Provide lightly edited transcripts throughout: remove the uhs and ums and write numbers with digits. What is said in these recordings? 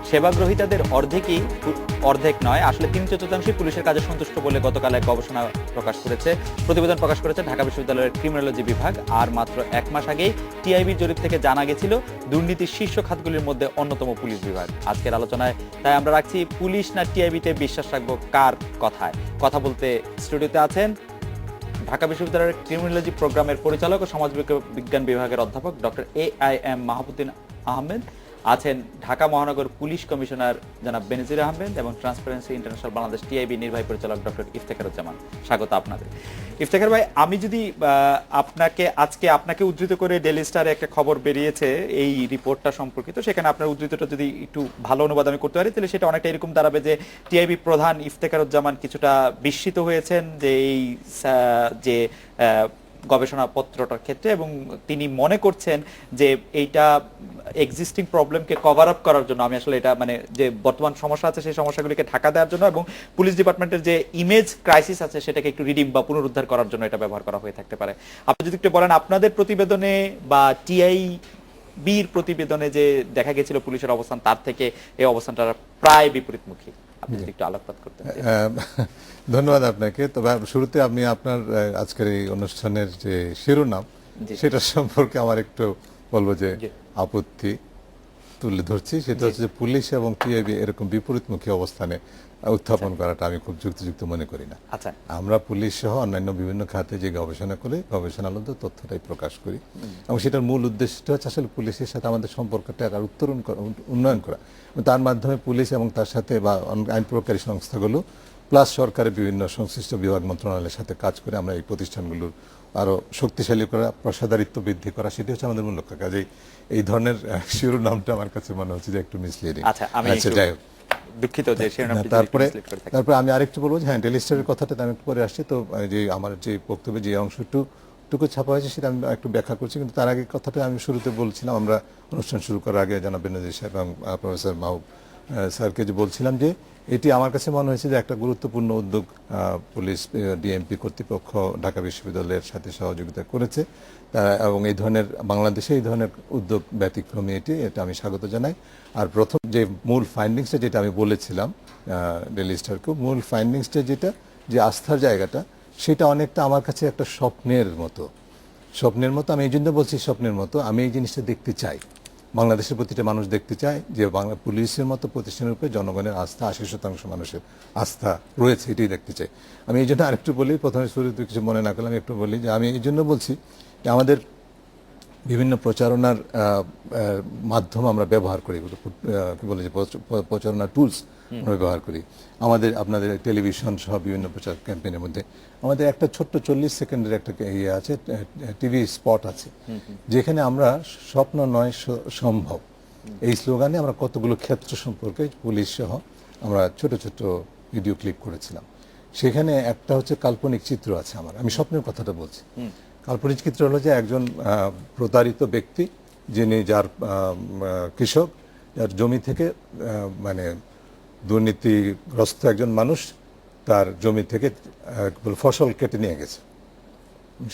সেবাগ্রহীতাদের অর্ধেক নয়, আসলে 3/4 পুলিশের কাজে সন্তুষ্ট বলে গতকাল এক গবেষণা প্রতিবেদন প্রকাশ করেছে ঢাকা বিশ্ববিদ্যালয়ের ক্রিমিনোলজি বিভাগ। আর মাত্র 1 মাস আগেই টিআইবির জরিপ থেকে জানা গেছিল দুর্নীতির শীর্ষ খাতগুলির মধ্যে অন্যতম পুলিশ বিভাগ। আজকের আলোচনায় তাই আমরা রাখছি পুলিশ না টিআইবিতে বিশ্বাস রাখবো কার কথায়। কথা বলতে স্টুডিওতে আছেন ঢাকা বিশ্ববিদ্যালয়ের ক্রিমিনোলজি প্রোগ্রামের পরিচালক ও সমাজ বিজ্ঞান বিভাগের অধ্যাপক ডক্টর AIM মাহবুদ্দিন আহমেদ, আছেন ঢাকা মহানগর পুলিশ কমিশনার জনাব বেনজির আহমেদ এবং ট্রান্সপারেন্সি ইন্টারন্যাশনাল বাংলাদেশ টিআইবি নির্বাহী পরিচালক ডক্টর ইফতেখারুজ্জামান। স্বাগত আপনাদের। ইফতেখার ভাই, আমি যদি আপনাকে উদ্ধৃত করে ডেইলি স্টারে একটা খবর বেরিয়েছে এই রিপোর্টটা সম্পর্কিত, সেখানে আপনার উদ্ধৃতটা যদি একটু ভালো অনুবাদ আমি করতে পারি তাহলে সেটা অনেকটা এরকম দাঁড়াবে যে টিআইবি প্রধান ইফতেখারুজ্জামান কিছুটা বিস্মিত হয়েছেন যে এই যে গবেষণাপত্রটার ক্ষেত্রে, এবং তিনি মনে করছেন যে এইটা এক্সিস্টিং প্রবলেমকে কভার আপ করার জন্য, আমি আসলে এটা মানে যে বর্তমান সমস্যা আছে সেই সমস্যাগুলিকে ঢাকা দেওয়ার জন্য এবং পুলিশ ডিপার্টমেন্টের যে ইমেজ ক্রাইসিস আছে সেটাকে একটু রিডিম বা পুনরুদ্ধার করার জন্য এটা ব্যবহার করা হয়ে থাকতে পারে। আপনি যদি একটু বলেন আপনাদের প্রতিবেদনে বা টিআইবির প্রতিবেদনে যে দেখা গেছিল পুলিশের অবস্থান, তার থেকে এই অবস্থানটা প্রায় বিপরীতমুখী, আপনি যদি একটু আলোকপাত করতেন। ধন্যবাদ আপনাকে। তবে শুরুতে আমি আপনার আজকের এই অনুষ্ঠানের যে শিরোনাম সেটা সম্পর্কে আমার একটু বলবো যে আপত্তি তুলে ধরছি। সেটা হচ্ছে যে পুলিশ এবং টিআইবি এরকম বিপরীতমুখী অবস্থানে উত্থাপন করাটা আমি খুব যুক্তিযুক্ত মনে করি না। আমরা পুলিশ সহ অন্যান্য বিভিন্ন খাতে যে গবেষণা করি, গবেষণালব্ধ তথ্যটাই প্রকাশ করি এবং সেটার মূল উদ্দেশ্যটা হচ্ছে আসলে পুলিশের সাথে আমাদের সম্পর্কটা আরো উন্নয়ন করা। তার মাধ্যমে পুলিশ এবং তার সাথে বা আইন প্রয়োগকারী সংস্থাগুলো প্লাস সরকারের বিভিন্ন সংশ্লিষ্ট বিভাগ মন্ত্রণালয়ের সাথে কাজ করে আমরা এই প্রতিষ্ঠানগুলোর আরো শক্তিশালী করা, পেশাদারিত্ব বৃদ্ধি করা, সেটি হচ্ছে আমাদের মূল লক্ষ্য। কাজেই এই ধরনের শিরোনামটা আমার কাছে মনে হচ্ছে যে একটু মিসলিডিং। যাই হোক, দুঃখিত যে শিরোনামটি। তারপরে আমি আরেকটু বলবো যে হ্যাঁ, ডেইলি স্টারের কথাটা আমি একটু পরে আসছি। তো যে আমার যে বক্তব্যে যে অংশটুকু ছাপা হয়েছে সেটা আমি একটু ব্যাখ্যা করছি, কিন্তু তার আগে কথাটা আমি শুরুতে বলছিলাম, আমরা অনুষ্ঠান শুরু করার আগে জনাব বেনজির সাহেব এবং প্রফেসর মাহবুব স্যারকে যে বলছিলাম যে এটি আমার কাছে মনে হয়েছে যে একটা গুরুত্বপূর্ণ উদ্যোগ পুলিশ ডিএমপি কর্তৃপক্ষ ঢাকা বিশ্ববিদ্যালয়ের সাথে সহযোগিতা করেছে এবং এই ধরনের বাংলাদেশে এই ধরনের উদ্যোগ ব্যতিক্রমী এটা আমি স্বাগত জানাই। আর প্রথম যে মূল ফাইন্ডিংসটা যেটা আমি বলেছিলাম ডেইলি স্টারকে, মূল ফাইন্ডিংসটা যেটা যে আস্থার জায়গাটা, সেটা অনেকটা আমার কাছে একটা স্বপ্নের মতো। আমি এই জন্য বলছি স্বপ্নের মতো, আমি এই জিনিসটা দেখতে চাই, বাংলাদেশের প্রতিটা মানুষ দেখতে চায় যে বাংলা পুলিশের মতো প্রতিষ্ঠানের উপরে জনগণের আস্থা, 80% মানুষের আস্থা রয়েছে, এটাই দেখতে চাই। আমি এই জন্য আরেকটু বলি, প্রথমে শুরুতে কিছু মনে না করলে আমি একটু বলি যে আমি এই জন্য বলছি যে আমাদের বিভিন্ন প্রচারণার মাধ্যম আমরা ব্যবহার করি, কি বলে যে প্রচারণা টুলস আমরা ব্যবহার করি। আপনাদের টেলিভিশন সহ বিভিন্ন প্রচার ক্যাম্পেইনের মধ্যে আমাদের একটা ছোট্ট 40 সেকেন্ডের একটা ইয়ে আছে, টিভি স্পট আছে, যেখানে আমরা স্বপ্ন নয় সম্ভব এই স্লোগানে আমরা কতগুলো ক্ষেত্র সম্পর্কে পুলিশ সহ আমরা ছোট ছোট ভিডিও ক্লিপ করেছিলাম। সেখানে একটা হচ্ছে কাল্পনিক চিত্র আছে আমি স্বপ্নের কথাটা বলছি। কাল্পনিক চিত্র হলো যে একজন প্রতারিত ব্যক্তি, যিনি যার কৃষক, যার জমি থেকে মানে দুর্নীতিগ্রস্ত একজন মানুষ তার জমি থেকে ফসল কেটে নিয়ে গেছে।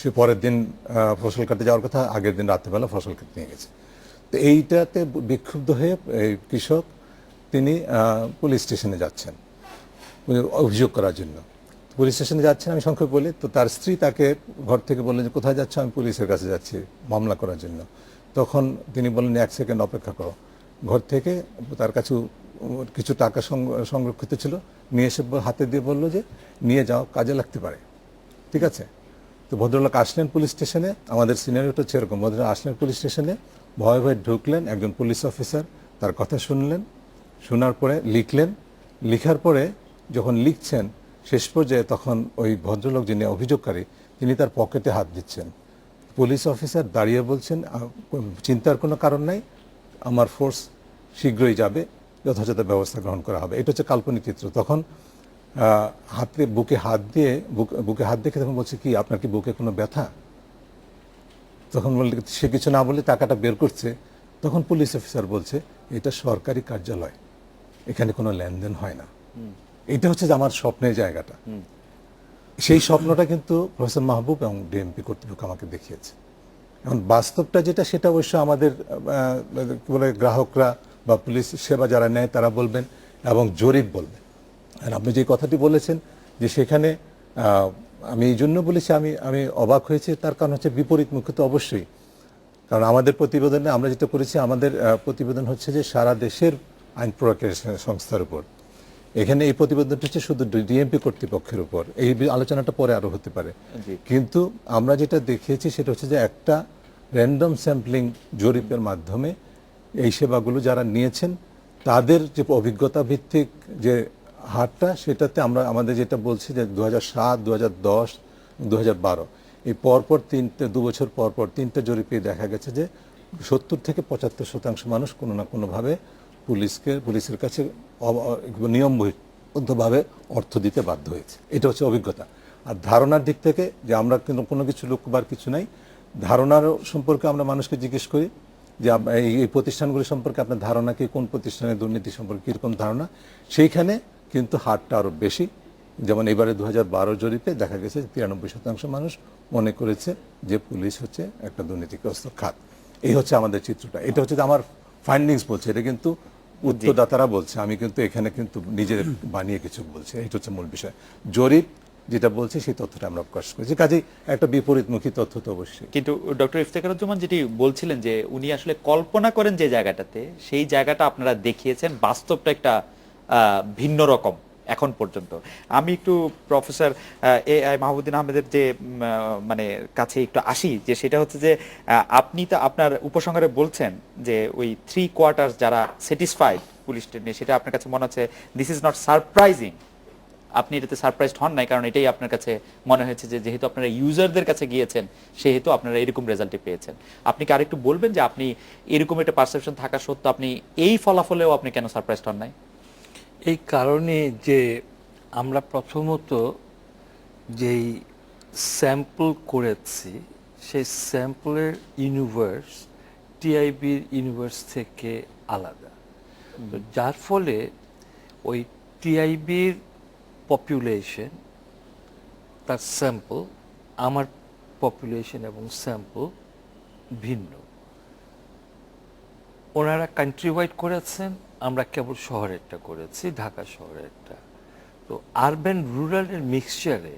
সে পরের দিন ফসল কাটতে যাওয়ার কথা, আগের দিন রাত্রেবেলা ফসল কেটে নিয়ে গেছে। তো এইটাতে বিক্ষুব্ধ হয়ে এই কৃষক তিনি পুলিশ স্টেশনে যাচ্ছেন অভিযোগ করার জন্য। পুলিশ স্টেশনে যাচ্ছেন, আমি সংক্ষেপে বলি। তো তার স্ত্রী তাকে ঘর থেকে বললেন যে কোথায় যাচ্ছ? আমি পুলিশের কাছে যাচ্ছি মামলা করার জন্য। তখন তিনি বললেন 1 সেকেন্ড অপেক্ষা করো। ঘর থেকে তার কাছে কিছু টাকা সংরক্ষিত ছিল, নিয়ে এসে হাতে দিয়ে বললো যে নিয়ে যাও, কাজে লাগতে পারে। ঠিক আছে। তো ভদ্রলোক আসলেন পুলিশ স্টেশনে, আমাদের সিনারিওটা হচ্ছে এরকম, ভদ্রলোক আসলেন পুলিশ স্টেশনে, ভয়ে ভয়ে ঢুকলেন, একজন পুলিশ অফিসার তার কথা শুনলেন, শোনার পরে লিখলেন, লিখার পরে যখন লিখছেন শেষ পর্যায়ে তখন ওই ভদ্রলোক যিনি অভিযোগকারী তিনি তার পকেটে হাত দিচ্ছেন। পুলিশ অফিসার দাঁড়িয়ে বলছেন চিন্তার কোনো কারণ নাই, আমার ফোর্স শীঘ্রই যাবে, যথাযথ ব্যবস্থা গ্রহণ করা হবে। এটা হচ্ছে কাল্পনিক চিত্র। তখন বুকে হাত দিয়ে তখন বলছে কি আপনার কি বুকে কোনো ব্যথা? তখন বললে সে কিছু না বলে টাকাটা বের করছে। তখন পুলিশ অফিসার বলছে এটা সরকারি কার্যালয়, এখানে কোনো লেনদেন হয় না। এটা হচ্ছে যে আমার স্বপ্নের জায়গাটা। সেই স্বপ্নটা কিন্তু প্রফেসর মাহবুব এবং ডিএমপি কর্তৃপক্ষ আমাকে দেখিয়েছে। এখন বাস্তবটা যেটা, সেটা অবশ্য আমাদের কি বলে গ্রাহকরা বা পুলিশ সেবা যারা নেয় তারা বলবেন এবং জরিপ বলবেন। আর আপনি যে কথাটি বলেছেন যে সেখানে আমি এই জন্য বলেছি আমি অবাক হয়েছি, তার কারণ হচ্ছে বিপরীতমুখী তো অবশ্যই। কারণ আমাদের প্রতিবেদনে আমরা যেটা করেছি, আমাদের প্রতিবেদন হচ্ছে যে সারা দেশের আইন প্রয়োগের সংস্থার উপর। এখানে এই প্রতিবেদনটা হচ্ছে শুধু ডিএমপি কর্তৃপক্ষের উপর। এই আলোচনাটা পরে আরো হতে পারে, কিন্তু আমরা যেটা দেখিয়েছি সেটা হচ্ছে যে একটা র্যান্ডম স্যাম্পলিং জরিপের মাধ্যমে এই সেবাগুলো যারা নিয়েছেন তাদের যে অভিজ্ঞতা ভিত্তিক যে হারটা, সেটাতে আমরা আমাদের যেটা বলছি যে 2007, 2010, 2012 এই পরপর 2 বছর পরপর 3টে জরিপে দেখা গেছে যে 70 থেকে 75% মানুষ কোনো না কোনোভাবে পুলিশের কাছে নিয়মবদ্ধভাবে অর্থ দিতে বাধ্য হয়েছে। এটা হচ্ছে অভিজ্ঞতা। আর ধারণার দিক থেকে যে আমরা কোনো কিছু লুকবার কিছু নাই, ধারণার সম্পর্কে আমরা মানুষকে জিজ্ঞেস করি যে এই প্রতিষ্ঠানগুলি সম্পর্কে আপনার ধারণা কি, কোন প্রতিষ্ঠানের দুর্নীতি সম্পর্কে কীরকম ধারণা, সেইখানে কিন্তু হারটা আরও বেশি। যেমন এবারে 2012 জরিপে দেখা গেছে 93% মানুষ মনে করেছে যে পুলিশ হচ্ছে একটা দুর্নীতিগ্রস্ত খাত। এই হচ্ছে আমাদের চিত্রটা। এটা হচ্ছে আমার ফাইন্ডিংস বলছে, এটা কিন্তু উত্তরদাতারা বলছে, আমি কিন্তু এখানে কিন্তু নিজের বানিয়ে কিছু বলছি। এটা হচ্ছে মূল বিষয়। জরিপ যেটা বলছে সেই তথ্যটা আমরা প্রকাশ করেছি, কাজেই একটা বিপরীতমুখী তথ্য তো অবশ্যই। কিন্তু ডক্টর ইফতেখারুজ্জামান যেটি বলছিলেন যে উনি আসলে কল্পনা করেন যে জায়গাটাতে, সেই জায়গাটা আপনারা দেখিয়েছেন, বাস্তবটা একটা ভিন্ন রকম এখন পর্যন্ত। আমি একটু প্রফেসর এ.আই. মাহবুবুদ্দিন আহমেদের যে মানে কাছে একটু আসি, যে সেটা হচ্ছে যে আপনি তো আপনার উপসংহারে বলছেন যে ওই 3/4 যারা স্যাটিসফাইড পুলিশ নিয়ে, সেটা আপনার কাছে মনে হচ্ছে দিস ইজ নট সারপ্রাইজিং। আপনি এটাতে সারপ্রাইজড হন নাই, কারণ এটাই আপনার কাছে মনে হয়েছে যে যেহেতু আপনারা ইউজারদের কাছে গিয়েছেন সেহেতু আপনারা এরকম রেজাল্টই পেয়েছেন। আপনি কি আরেকটু বলবেন যে আপনি এরকম একটা পারসেপশন থাকা সত্ত্বেও আপনি এই ফলাফলেও আপনি কেন সারপ্রাইজড হন নাই? এই কারণে যে আমরা প্রথমত যেই স্যাম্পল করেছি সেই স্যাম্পলের ইউনিভার্স টিআইবির ইউনিভার্স থেকে আলাদা, তো যার ফলে ওই টিআইবির পপুলেশন তার স্যাম্পল, আমার পপুলেশন এবং স্যাম্পল ভিন্ন। ওনারা কান্ট্রি ওয়াইড করেছেন, আমরা কেবল শহরেরটা করেছি, ঢাকা শহরেরটা। তো আরবান রুরালের মিক্সচারে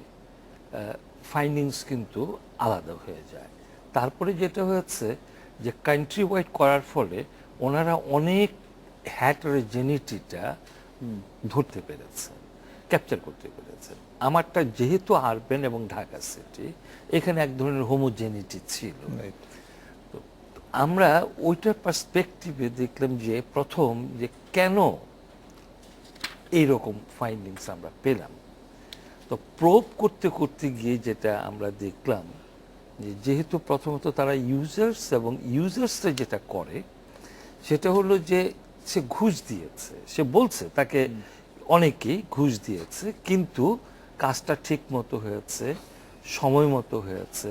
ফাইন্ডিংস কিন্তু আলাদা হয়ে যায়। তারপরে যেটা হয়েছে যে কান্ট্রি ওয়াইড করার ফলে ওনারা অনেক হ্যাটারোজেনিটিটা ধরতে পেরেছেন, ক্যাপচার করতে পেরেছেন। আমারটা যেহেতু আরবান এবং ঢাকা সিটি, এখানে এক ধরনের হোমোজেনিটি ছিল। তো আমরা ওইটার পার্সপেক্টিভে দেখলাম যে প্রথম যে কেন এইরকম ফাইন্ডিংস আমরা পেলাম। তো প্রোব করতে করতে গিয়ে যেটা আমরা দেখলাম যে যেহেতু প্রথমত তারা ইউজার্স, এবং ইউজার্সরা যেটা করে সেটা হলো যে সে ঘুষ দিয়েছে, সে বলছে তাকে অনেকেই ঘুষ দিয়েছে, কিন্তু কাজটা ঠিক মতো হয়েছে, সময় মতো হয়েছে,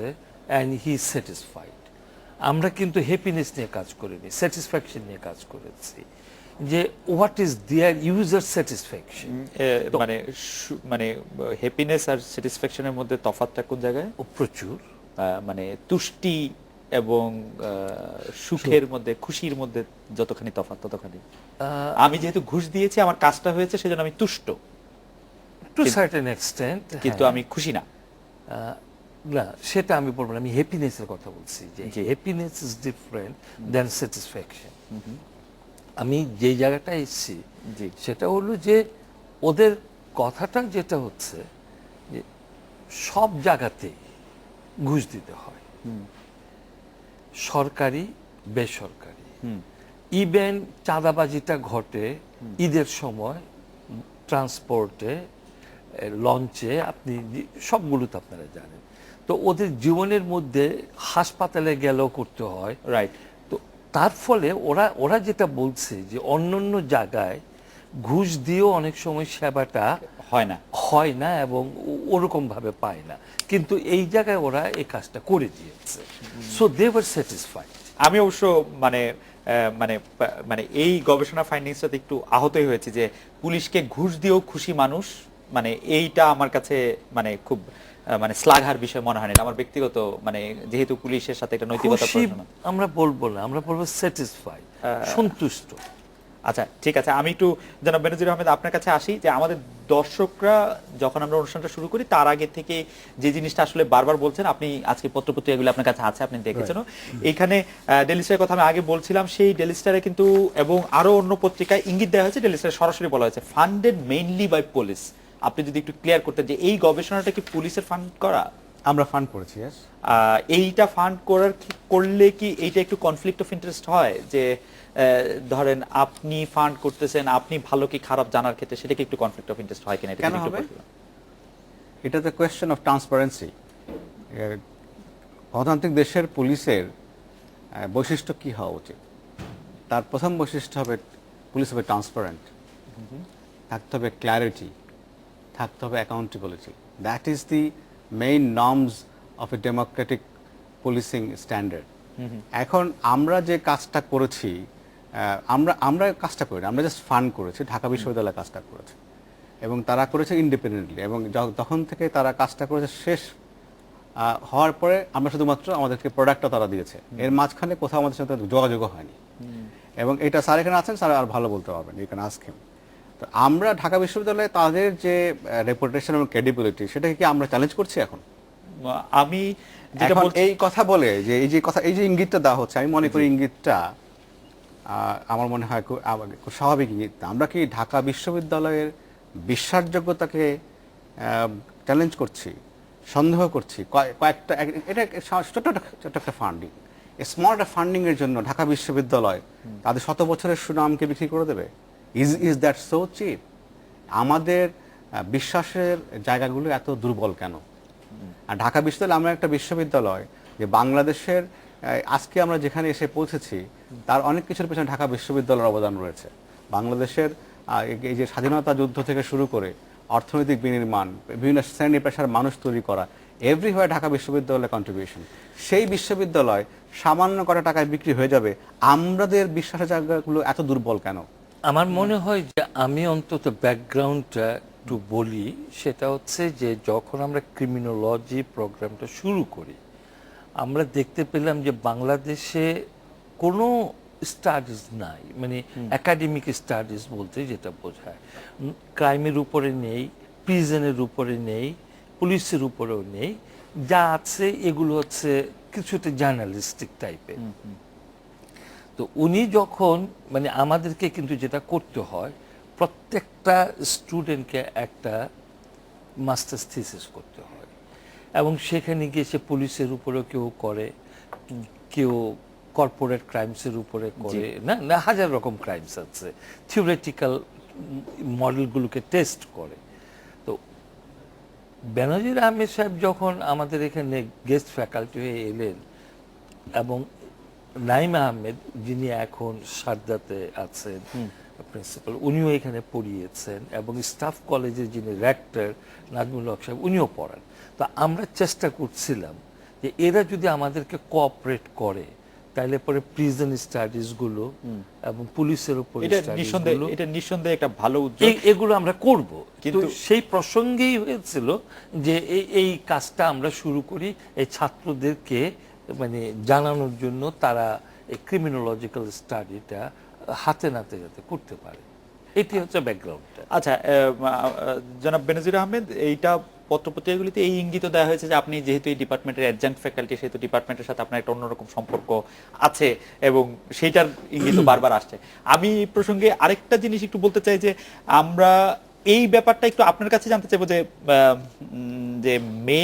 অ্যান্ড হি স্যাটিসফাইড। আমরা কিন্তু হ্যাপিনেস নিয়ে কাজ করিনি, স্যাটিসফ্যাকশন নিয়ে কাজ করেছি, যে what is their user satisfaction. মানে হ্যাপিনেস আর স্যাটিসফ্যাকশনের মধ্যে তফাৎটা কোন জায়গায়? প্রচুর মানে তুষ্টি এবং সুখের মধ্যে, খুশির মধ্যে যতখানি তফাৎ ততখানি। আমি যেহেতু ঘুষ দিয়েছি, আমার কাজটা হয়েছে, সেজন্য আমি তুষ্ট, টু সার্টেন এক্সটেন্ট, কিন্তু আমি খুশি না। না, সেটা আমি বলবো না, আমি হ্যাপিনেসের কথা বলছি, যে happiness is different than satisfaction. আমি যে জায়গাটা এসেছি সেটা হলো যে ওদের কথাটা যেটা হচ্ছে যে সব জায়গাতেই ঘুষ দিতে হয়, সরকারি বেসরকারি, ইভেন চাঁদাবাজিটা ঘটে ঈদের সময়, ট্রান্সপোর্টে, লঞ্চে, আপনি সবগুলোতে আপনারা জানেন। তো ওদের জীবনের মধ্যে হাসপাতালে গেলেও করতে হয়, রাইট। তো তার ফলে ওরা যেটা বলছে যে অন্যান্য জায়গায় ঘুষ দিয়েও অনেক সময় সেবাটা হয় না এবং ওরকম ভাবে পায় না, কিন্তু এই জায়গায় ওরা এই কাজটা করে দিয়েছে। So they were satisfied. আমি অবশ্য মানে মানে মানে এই গবেষণা ফাইন্ডিংসটাতে একটু আহতই হয়েছে যে পুলিশকে ঘুষ দিয়েও খুশি মানুষ, মানে এইটা আমার কাছে মানে খুব মানে শ্লাঘার বিষয় মনে হয় না। আমার ব্যক্তিগত মানে যেহেতু পুলিশের সাথে একটা নৈতিকতা প্রশ্ন, আমরা বলবো না, আমরা বলবো স্যাটিসফাইড, সন্তুষ্ট। আচ্ছা ঠিক আছে, আমি একটু জনাব বেনজির আহমেদ আপনার কাছে আসি যে আমাদের দর্শকরা যখন আমরা অনুষ্ঠানটা শুরু করি তার আগে থেকে যে জিনিসটা আসলে বারবার বলছেন, আপনি আজকে পত্রপত্রিকাগুলো আপনার কাছে আছে, আপনি দেখেছেন এইখানে ডেইলি স্টারের কথা আমি আগে বলছিলাম, সেই ডেইলি স্টারে কিন্তু এবং আরো অন্য পত্রিকায় ইঙ্গিত দেওয়া হয়েছে, ডেইলি স্টারে সরাসরি বলা হয়েছে ফান্ডেড মেইনলি বাই পুলিশ। আপনি যদি একটু ক্লিয়ার করতেন যে এই গবেষণাটা কি পুলিশের ফান্ড করা? আমরা ফান্ড করেছি, yes। এইটা ফান্ড করলে কি এইটা একটু কনফ্লিক্ট অফ ইন্টারেস্ট হয় যে ধরেন আপনি ফান্ড করতেছেন, আপনি ভালো কি খারাপ জানার ক্ষেত্রে সেটা কি একটু কনফ্লিক্ট অফ ইন্টারেস্ট হয় কিনা? কেন হবে? এটা তো কোয়েশ্চেন অফ ট্রান্সপারেন্সি। গণতান্ত্রিক দেশের পুলিশের বৈশিষ্ট্য কি হওয়া উচিত? তার প্রথম বৈশিষ্ট্য হবে পুলিশ হবে ট্রান্সপারেন্ট, থাকতে হবে ক্ল্যারিটি, থাকতে হবে accountability. That is the main norms of a democratic policing standard. এখন আমরা যে কাজটা করেছি, আমরা কাজটা করি, আমরা জাস্ট ফান্ড করেছি, ঢাকা বিশ্ববিদ্যালয় কাজটা করেছে এবং তারা করেছে ইন্ডিপেন্ডেন্টলি, এবং তখন থেকে তারা কাজটা করেছে শেষ হওয়ার পরে আমরা শুধুমাত্র আমাদেরকে প্রোডাক্টটা তারা দিয়েছে, এর মাঝখানে কোথাও আমাদের সাথে যোগাযোগও হয়নি। এবং এটা স্যার এখানে আছেন, স্যার আর ভালো বলতে পারবেন, এই কারণে আজকে তো আমরা ঢাকা বিশ্ববিদ্যালয়ে তাদের যে রেপুটেশন এবং ক্রেডিবিলিটি, সেটাকে কি আমরা চ্যালেঞ্জ করছি এখন? আমি যেটা এখন এই কথা বলে যে এই যে ইঙ্গিতটা দেওয়া হচ্ছে, আমি মনে করি ইঙ্গিতটা আমার মনে হয় খুব স্বাভাবিক ইঙ্গিত। আমরা কি ঢাকা বিশ্ববিদ্যালয়ের বিশ্বাসযোগ্যতাকে চ্যালেঞ্জ করছি, সন্দেহ করছি? কয়েকটা এটা ছোট্ট একটা ফান্ডিং, স্মল একটা ফান্ডিং এর জন্য ঢাকা বিশ্ববিদ্যালয় তাদের 100 বছরের সুনামকে বিক্রি করে দেবে? Is that so cheap? আমাদের বিশ্বাসের জায়গাগুলো এত দুর্বল কেন? আর ঢাকা বিশ্ববিদ্যালয় আমরা একটা বিশ্ববিদ্যালয় যে বাংলাদেশের আজকে আমরা যেখানে এসে পৌঁছেছি তার অনেক কিছুর পেছনে ঢাকা বিশ্ববিদ্যালয়ের অবদান রয়েছে। বাংলাদেশের এই যে স্বাধীনতা যুদ্ধ থেকে শুরু করে অর্থনৈতিক বিনির্মাণ, বিভিন্ন শ্রেণী পেশার মানুষ তৈরি করা, এভরিহোয়ার ঢাকা বিশ্ববিদ্যালয়ের কন্ট্রিবিউশন। সেই বিশ্ববিদ্যালয় সামান্য কটা টাকায় বিক্রি হয়ে যাবে, আমাদের বিশ্বাসের জায়গাগুলো এত দুর্বল কেন? আমার মনে হয় যে আমি অন্তত ব্যাকগ্রাউন্ডটা একটু বলি, সেটা হচ্ছে যে যখন আমরা ক্রিমিনোলজি প্রোগ্রামটা শুরু করি আমরা দেখতে পেলাম যে বাংলাদেশে কোনো স্টাডিজ নাই, মানে একাডেমিক স্টাডিজ বলতে যেটা বোঝায় ক্রাইমের উপরে নেই, প্রিজনের উপরে নেই, পুলিশের উপরেও নেই, যা আছে এগুলো হচ্ছে কিছুটা জার্নালিস্টিক টাইপের। তো উনি যখন মানে আমাদেরকে কিন্তু যেটা করতে হয়, প্রত্যেকটা স্টুডেন্টকে একটা মাস্টার্স থিসিস করতে হয় এবং সেখানে গিয়ে সে পুলিশের উপরেও কেউ করে, কেউ কর্পোরেট ক্রাইমসের উপরে করে, না হাজার রকম ক্রাইমস আছে, থিওরিটিক্যাল মডেলগুলোকে টেস্ট করে। তো বেনজির আহমেদ সাহেব যখন আমাদের এখানে গেস্ট ফ্যাকাল্টি হয়ে এলেন এবং নাইম আহমেদ যিনি এখন সারদাতে আছেন প্রিন্সিপাল, উনিও এখানে পড়িয়েছেন এবং স্টাফ কলেজের যিনি রেক্টর নাজমুল হক সাহেব উনিও পড়ান। তো আমরা চেষ্টা করছিলাম যে এরা যদি আমাদেরকে কোঅপারেট করে তাহলে পরে প্রিজন স্টাডিজ গুলো এবং পুলিশের উপর এটা নিঃসন্দেহে একটা ভালো উদ্যোগ, এগুলো আমরা করব। কিন্তু সেই প্রসঙ্গেই হয়েছিল যে এই কাজটা আমরা শুরু করি এই ছাত্রদেরকে মানে জানানোর জন্য, তারা এই ক্রিমিনোলজিক্যাল স্টাডিটা হাতে নাতে যাতে করতে পারে। এটি হচ্ছে ব্যাকগ্রাউন্ডটা। আচ্ছা জনাব বেনজির আহমেদ, এইটা পত্রপত্রিকাগুলিতে এই ইঙ্গিত দেওয়া হয়েছে যে আপনি যেহেতু এই ডিপার্টমেন্টের অ্যাডজাঙ্ক্ট ফ্যাকাল্টি, সেহেতু ডিপার্টমেন্টের সাথে আপনার একটা অন্যরকম সম্পর্ক আছে এবং সেইটার ইঙ্গিত বারবার আসছে। আমি প্রসঙ্গে আরেকটা জিনিস একটু বলতে চাই যে আমরা এই ব্যাপারটা একটু আপনার কাছে জানতে চাইবো যে মে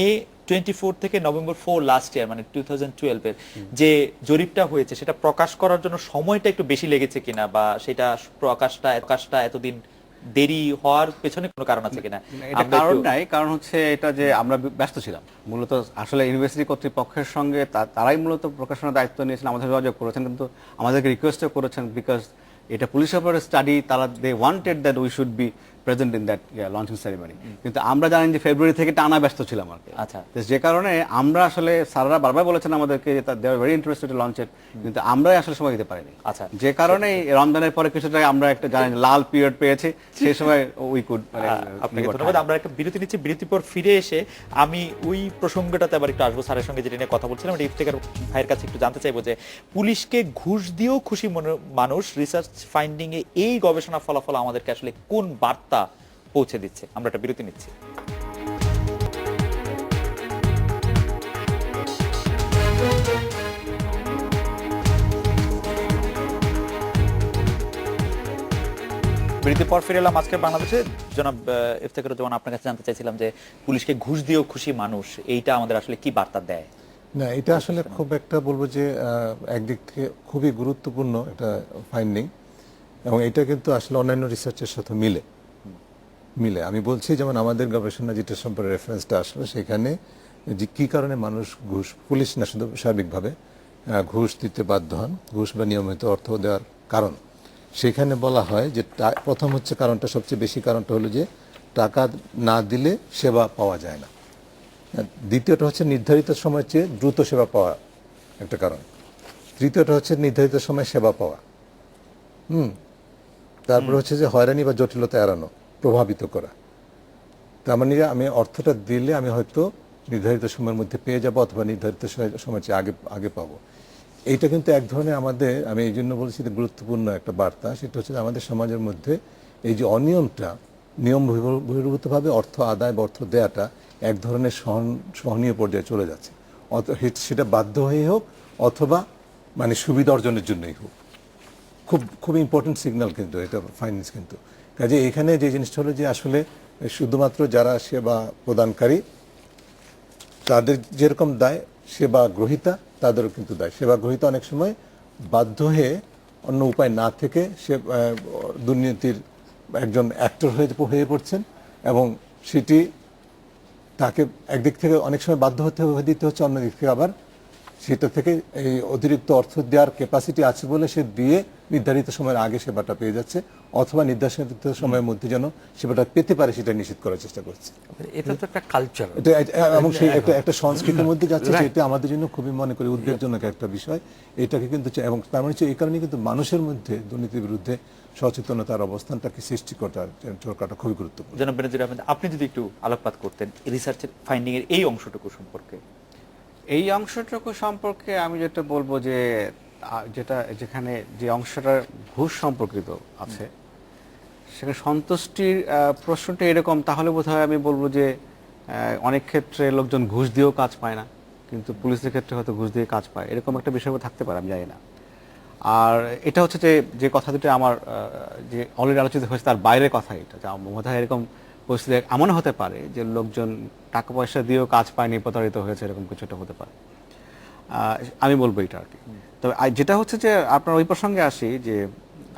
24 থেকে নভেম্বর 4 লাস্ট ইয়ার মানে 2012 এর যে জরিপটা হয়েছে সেটা প্রকাশ করার জন্য সময়টা একটু বেশি লেগেছে কিনা, বা সেটা প্রকাশটা এতদিন দেরি হওয়ার পেছনে কোনো কারণ আছে কিনা? এটা কারণ নাই, কারণ হচ্ছে এটা যে আমরা ব্যস্ত ছিলাম মূলত, আসলে ইউনিভার্সিটি কর্তৃপক্ষের সঙ্গে তারাই মূলত প্রকাশনার দায়িত্ব নিয়েছেন, আমাদের যোগাযোগ করেছেন, কিন্তু আমাদেরকে রিকোয়েস্টও করেছেন বিকজ এটা পুলিশের উপরে স্টাডি, তারা they wanted that we should be present in that launching ceremony. কিন্তু আমরা জানেন যে ফেব্রুয়ারি থেকে টানা ব্যস্ত ছিলাম আর কি। আচ্ছা। তো যে কারণে আমরা আসলে স্যাররা বারবার বলেছেন আমাদেরকে দে আর ভেরি ইন্টারেস্টেড লঞ্চের, কিন্তু আমরাই আসলে সময় দিতে পারিনি। আচ্ছা। যে কারণে রমজানের পরে কিছুটা আমরা একটা জানেন লাল পিরিয়ড পেয়েছি, সেই সময় উই কুড। আপনাকে ধন্যবাদ। আমরা একটা বিরতি নিচ্ছি, বিরতির পর ফিরে এসে আমি ওই প্রসঙ্গটাতে আবার একটু আসবো, স্যারের সঙ্গে যেটা নিয়ে কথা বলছিলাম, এটা ইফতেখার ভাইয়ের কাছে একটু জানতে চাইবো যে পুলিশকে ঘুষ দিয়েও খুশি মানুষ, রিসার্চ ফাইন্ডিং এ এই গবেষণা ফলাফল আমাদেরকে আসলে কোন বার্তা পৌঁছে দিচ্ছে। আমরা একটা বিরতি নিচ্ছি। বিরতির পর ফিরে এলাম আজকের বাংলাদেশে। জনাব ইফতেখারুজ্জামান, আপনার কাছে জানতে চাইছিলাম যে পুলিশকে ঘুষ দিয়েও খুশি মানুষ, এইটা আমাদের আসলে কি বার্তা দেয়? না, এটা আসলে খুব একটা বলবো যে একদিক থেকে খুবই গুরুত্বপূর্ণ একটা ফাইন্ডিং, এবং এটা কিন্তু আসলে অন্যান্য রিসার্চের সাথে মিলে আমি বলছি, যেমন আমাদের গবেষণা যেটা সম্পর্কে রেফারেন্সটা আসলে সেখানে যে কি কারণে মানুষ ঘুষ, পুলিশ না শুধু সার্বিকভাবে ঘুষ দিতে বাধ্য হন, ঘুষ বা নিয়মিত অর্থ দেওয়ার কারণ, সেখানে বলা হয় যে প্রথম হচ্ছে কারণটা, সবচেয়ে বেশি কারণটা হলো যে টাকা না দিলে সেবা পাওয়া যায় না। দ্বিতীয়টা হচ্ছে নির্ধারিত সময়ের চেয়ে দ্রুত সেবা পাওয়া একটা কারণ। তৃতীয়টা হচ্ছে নির্ধারিত সময় সেবা পাওয়া। তারপরে হচ্ছে যে হয়রানি বা জটিলতা এড়ানো, প্রভাবিত করা। তার মানে আমি অর্থটা দিলে আমি হয়তো নির্ধারিত সময়ের মধ্যে পেয়ে যাবো, অথবা নির্ধারিত সময়ের চেয়ে আগে পাবো। এইটা কিন্তু এক ধরনের আমাদের, আমি এই জন্য বলছি যে গুরুত্বপূর্ণ একটা বার্তা, সেটা হচ্ছে আমাদের সমাজের মধ্যে এই যে অনিয়মটা, নিয়ম বহির্ভূতভাবে অর্থ আদায় বা অর্থ দেওয়াটা এক ধরনের সহনীয় পর্যায়ে চলে যাচ্ছে, সেটা বাধ্য হয়ে হোক অথবা মানে সুবিধা অর্জনের জন্যই হোক। খুব ইম্পর্টেন্ট সিগন্যাল কিন্তু এটা, ফাইন্যান্স কিন্তু। কাজে এখানে যে জিনিসটা হলো যে আসলে শুধুমাত্র যারা সেবা প্রদানকারী তাদের যেরকম দায়, সেবা গ্রহীতা তাদেরও কিন্তু দায়। সেবা গ্রহীতা অনেক সময় বাধ্য হয়ে অন্য উপায় না থেকে সে দুর্নীতির একজন অ্যাক্টর হয়ে পড়ছেন, এবং সেটি তাকে একদিক থেকে অনেক সময় বাধ্য দিতে হচ্ছে, অন্য দিক থেকে আবার সেটা থেকে এই অতিরিক্ত অর্থ দেওয়ার ক্যাপাসিটি আছে বলে সে দিয়ে নির্ধারিত সময়ের আগে সেবাটা পেয়ে যাচ্ছে, অথবা নির্ধারিত সময়ের মধ্যে যেন সেবাটা পেতে পারে সেটা নিশ্চিত করার চেষ্টা করছে। এটা তো একটা কালচার, এবং সেই একটা সংস্কৃতির মধ্যে যাচ্ছে, সেটা আমাদের জন্য খুবই মনে করি উদ্বেগজনক একটা বিষয়। এটাকে কিন্তু, এবং তার মানে হচ্ছে এই কারণে কিন্তু মানুষের মধ্যে দুর্নীতির বিরুদ্ধে সচেতনতার অবস্থানটাকে সৃষ্টি করাটা খুবই গুরুত্বপূর্ণ। জনাব বেনজির আহমেদ, আপনি যদি একটু আলোকপাত করতেন রিসার্চের ফাইন্ডিং এর এই অংশটুকু সম্পর্কে। এই অংশটুকু সম্পর্কে আমি যেটা বলবো যে যেখানে যে অংশটা ঘুষ সম্পর্কিত আছে, সেখানে সন্তুষ্টির প্রশ্নটা এরকম, তাহলে বোধহয় আমি বলবো যে অনেক ক্ষেত্রে লোকজন ঘুষ দিয়েও কাজ পায় না, কিন্তু পুলিশের ক্ষেত্রে হয়তো ঘুষ দিয়ে কাজ পায়, এরকম একটা বিষয় থাকতে পারে, আমি জানি না। আর এটা হচ্ছে যে কথা দুটো আমার যে অলরেডি আলোচিত হয়েছে তার বাইরের কথা, এটা যে বোধহয় এরকম পরিস্থিতি এমন হতে পারে যে লোকজন টাকা পয়সা দিয়েও কাজ পায়নি, প্রতারিত হয়েছে, এরকম কিছুটা হতে পারে। আমি বলবো এটা আর কি। তবে যেটা হচ্ছে যে আপনার ওই প্রসঙ্গে আসি, যে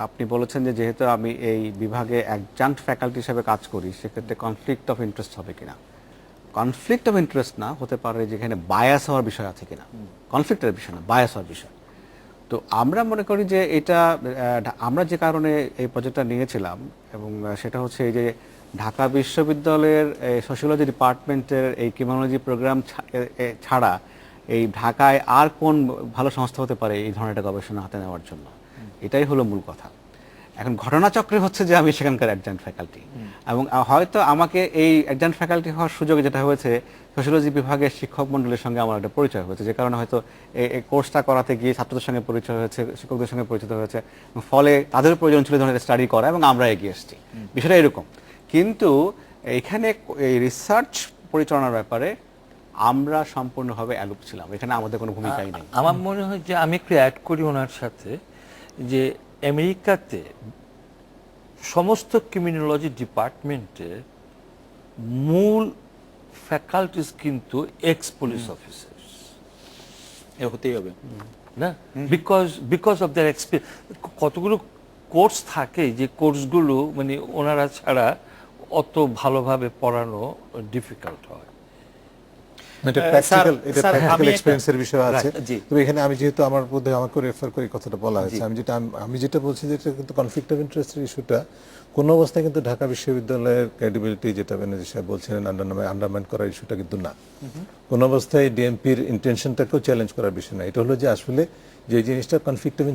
আপনি বলেছেন যে যেহেতু আমি এই বিভাগে অ্যাডজাঙ্ক্ট ফ্যাকাল্টি হিসেবে কাজ করি, সেক্ষেত্রে কনফ্লিক্ট অফ ইন্টারেস্ট হবে কিনা। কনফ্লিক্ট অফ ইন্টারেস্ট না, হতে পারে যেখানে বায়াস হওয়ার বিষয় আছে কিনা, কনফ্লিক্টের বিষয় না, বায়াস হওয়ার বিষয়। তো আমরা মনে করি যে এটা আমরা যে কারণে এই প্রজেক্টটা নিয়েছিলাম, এবং সেটা হচ্ছে এই যে ঢাকা বিশ্ববিদ্যালয়ের সোশিওলজি ডিপার্টমেন্টের এই ক্রিমিনোলজি প্রোগ্রাম ছাড়া এই ঢাকায় আর কোন ভালো সংস্থা হতে পারে এই ধরনের একটা গবেষণা হাতে নেওয়ার জন্য, এটাই হলো মূল কথা। এখন ঘটনাচক্রে হচ্ছে যে আমি সেখানকার অ্যাডজান্ট ফ্যাকাল্টি, এবং হয়তো আমাকে এই অ্যাডজান্ট ফ্যাকাল্টি হওয়ার সুযোগে যেটা হয়েছে, সোশিওলজি বিভাগের শিক্ষক মণ্ডলীর সঙ্গে আমার একটা পরিচয় হয়েছে, যে কারণে হয়তো এই কোর্সটা করাতে গিয়ে ছাত্রদের সঙ্গে পরিচয় হয়েছে, শিক্ষকদের সঙ্গে পরিচিত হয়েছে, ফলে তাদের প্রয়োজন ছিল ধরনের স্টাডি করা, এবং আমরা এগিয়ে এসেছি, বিষয়টা এরকম। কিন্তু এখানে এই রিসার্চ পরিচালনার ব্যাপারে আমরা সম্পূর্ণভাবে অ্যালুপ ছিলাম, এখানে আমাদের কোনো ভূমিকাই নেই। আমার মনে হয় যে আমি একটু অ্যাড করি ওনার সাথে, যে আমেরিকাতে সমস্ত ক্রিমিনোলজি ডিপার্টমেন্টের মূল ফ্যাকাল্টিজ কিন্তু এক্স পুলিশ অফিসার্স, হতেই হবে না, বিকজ অফ দেয়ার এক্সপিরিয়েন্স। কতগুলো কোর্স থাকে যে কোর্সগুলো মানে ওনারা ছাড়া অত ভালোভাবে পড়ানো ডিফিকাল্ট হয়। এটা স্যার, প্র্যাকটিক্যাল স্যার, আমি একটা- এক্সপেরিয়েন্সের বিষয় আছে। Right, জি। তবে এখানে আমি যেহেতু আমার মধ্যে আমাকে রেফার করে কথাটা বলা হয়েছে, আমি যেটা বলছি যে এটা কিন্তু কনফ্লিক্ট অফ ইন্টারেস্টের ইস্যুটা কোনো অবস্থায় কিন্তু ঢাকা বিশ্ববিদ্যালয়ের ক্রেডিবিলিটি, যেটা বেনজির সাহেব বলছিলেন, আন্ডারমাইন করার ইস্যুটা কিন্তু না। কোনো অবস্থায় ডিএমপির ইন্টেনশনটাকেও চ্যালেঞ্জ করার বিষয় না। এটা হলো যে আসলে যে জিনিসটা কনফ্লিক্ট অফ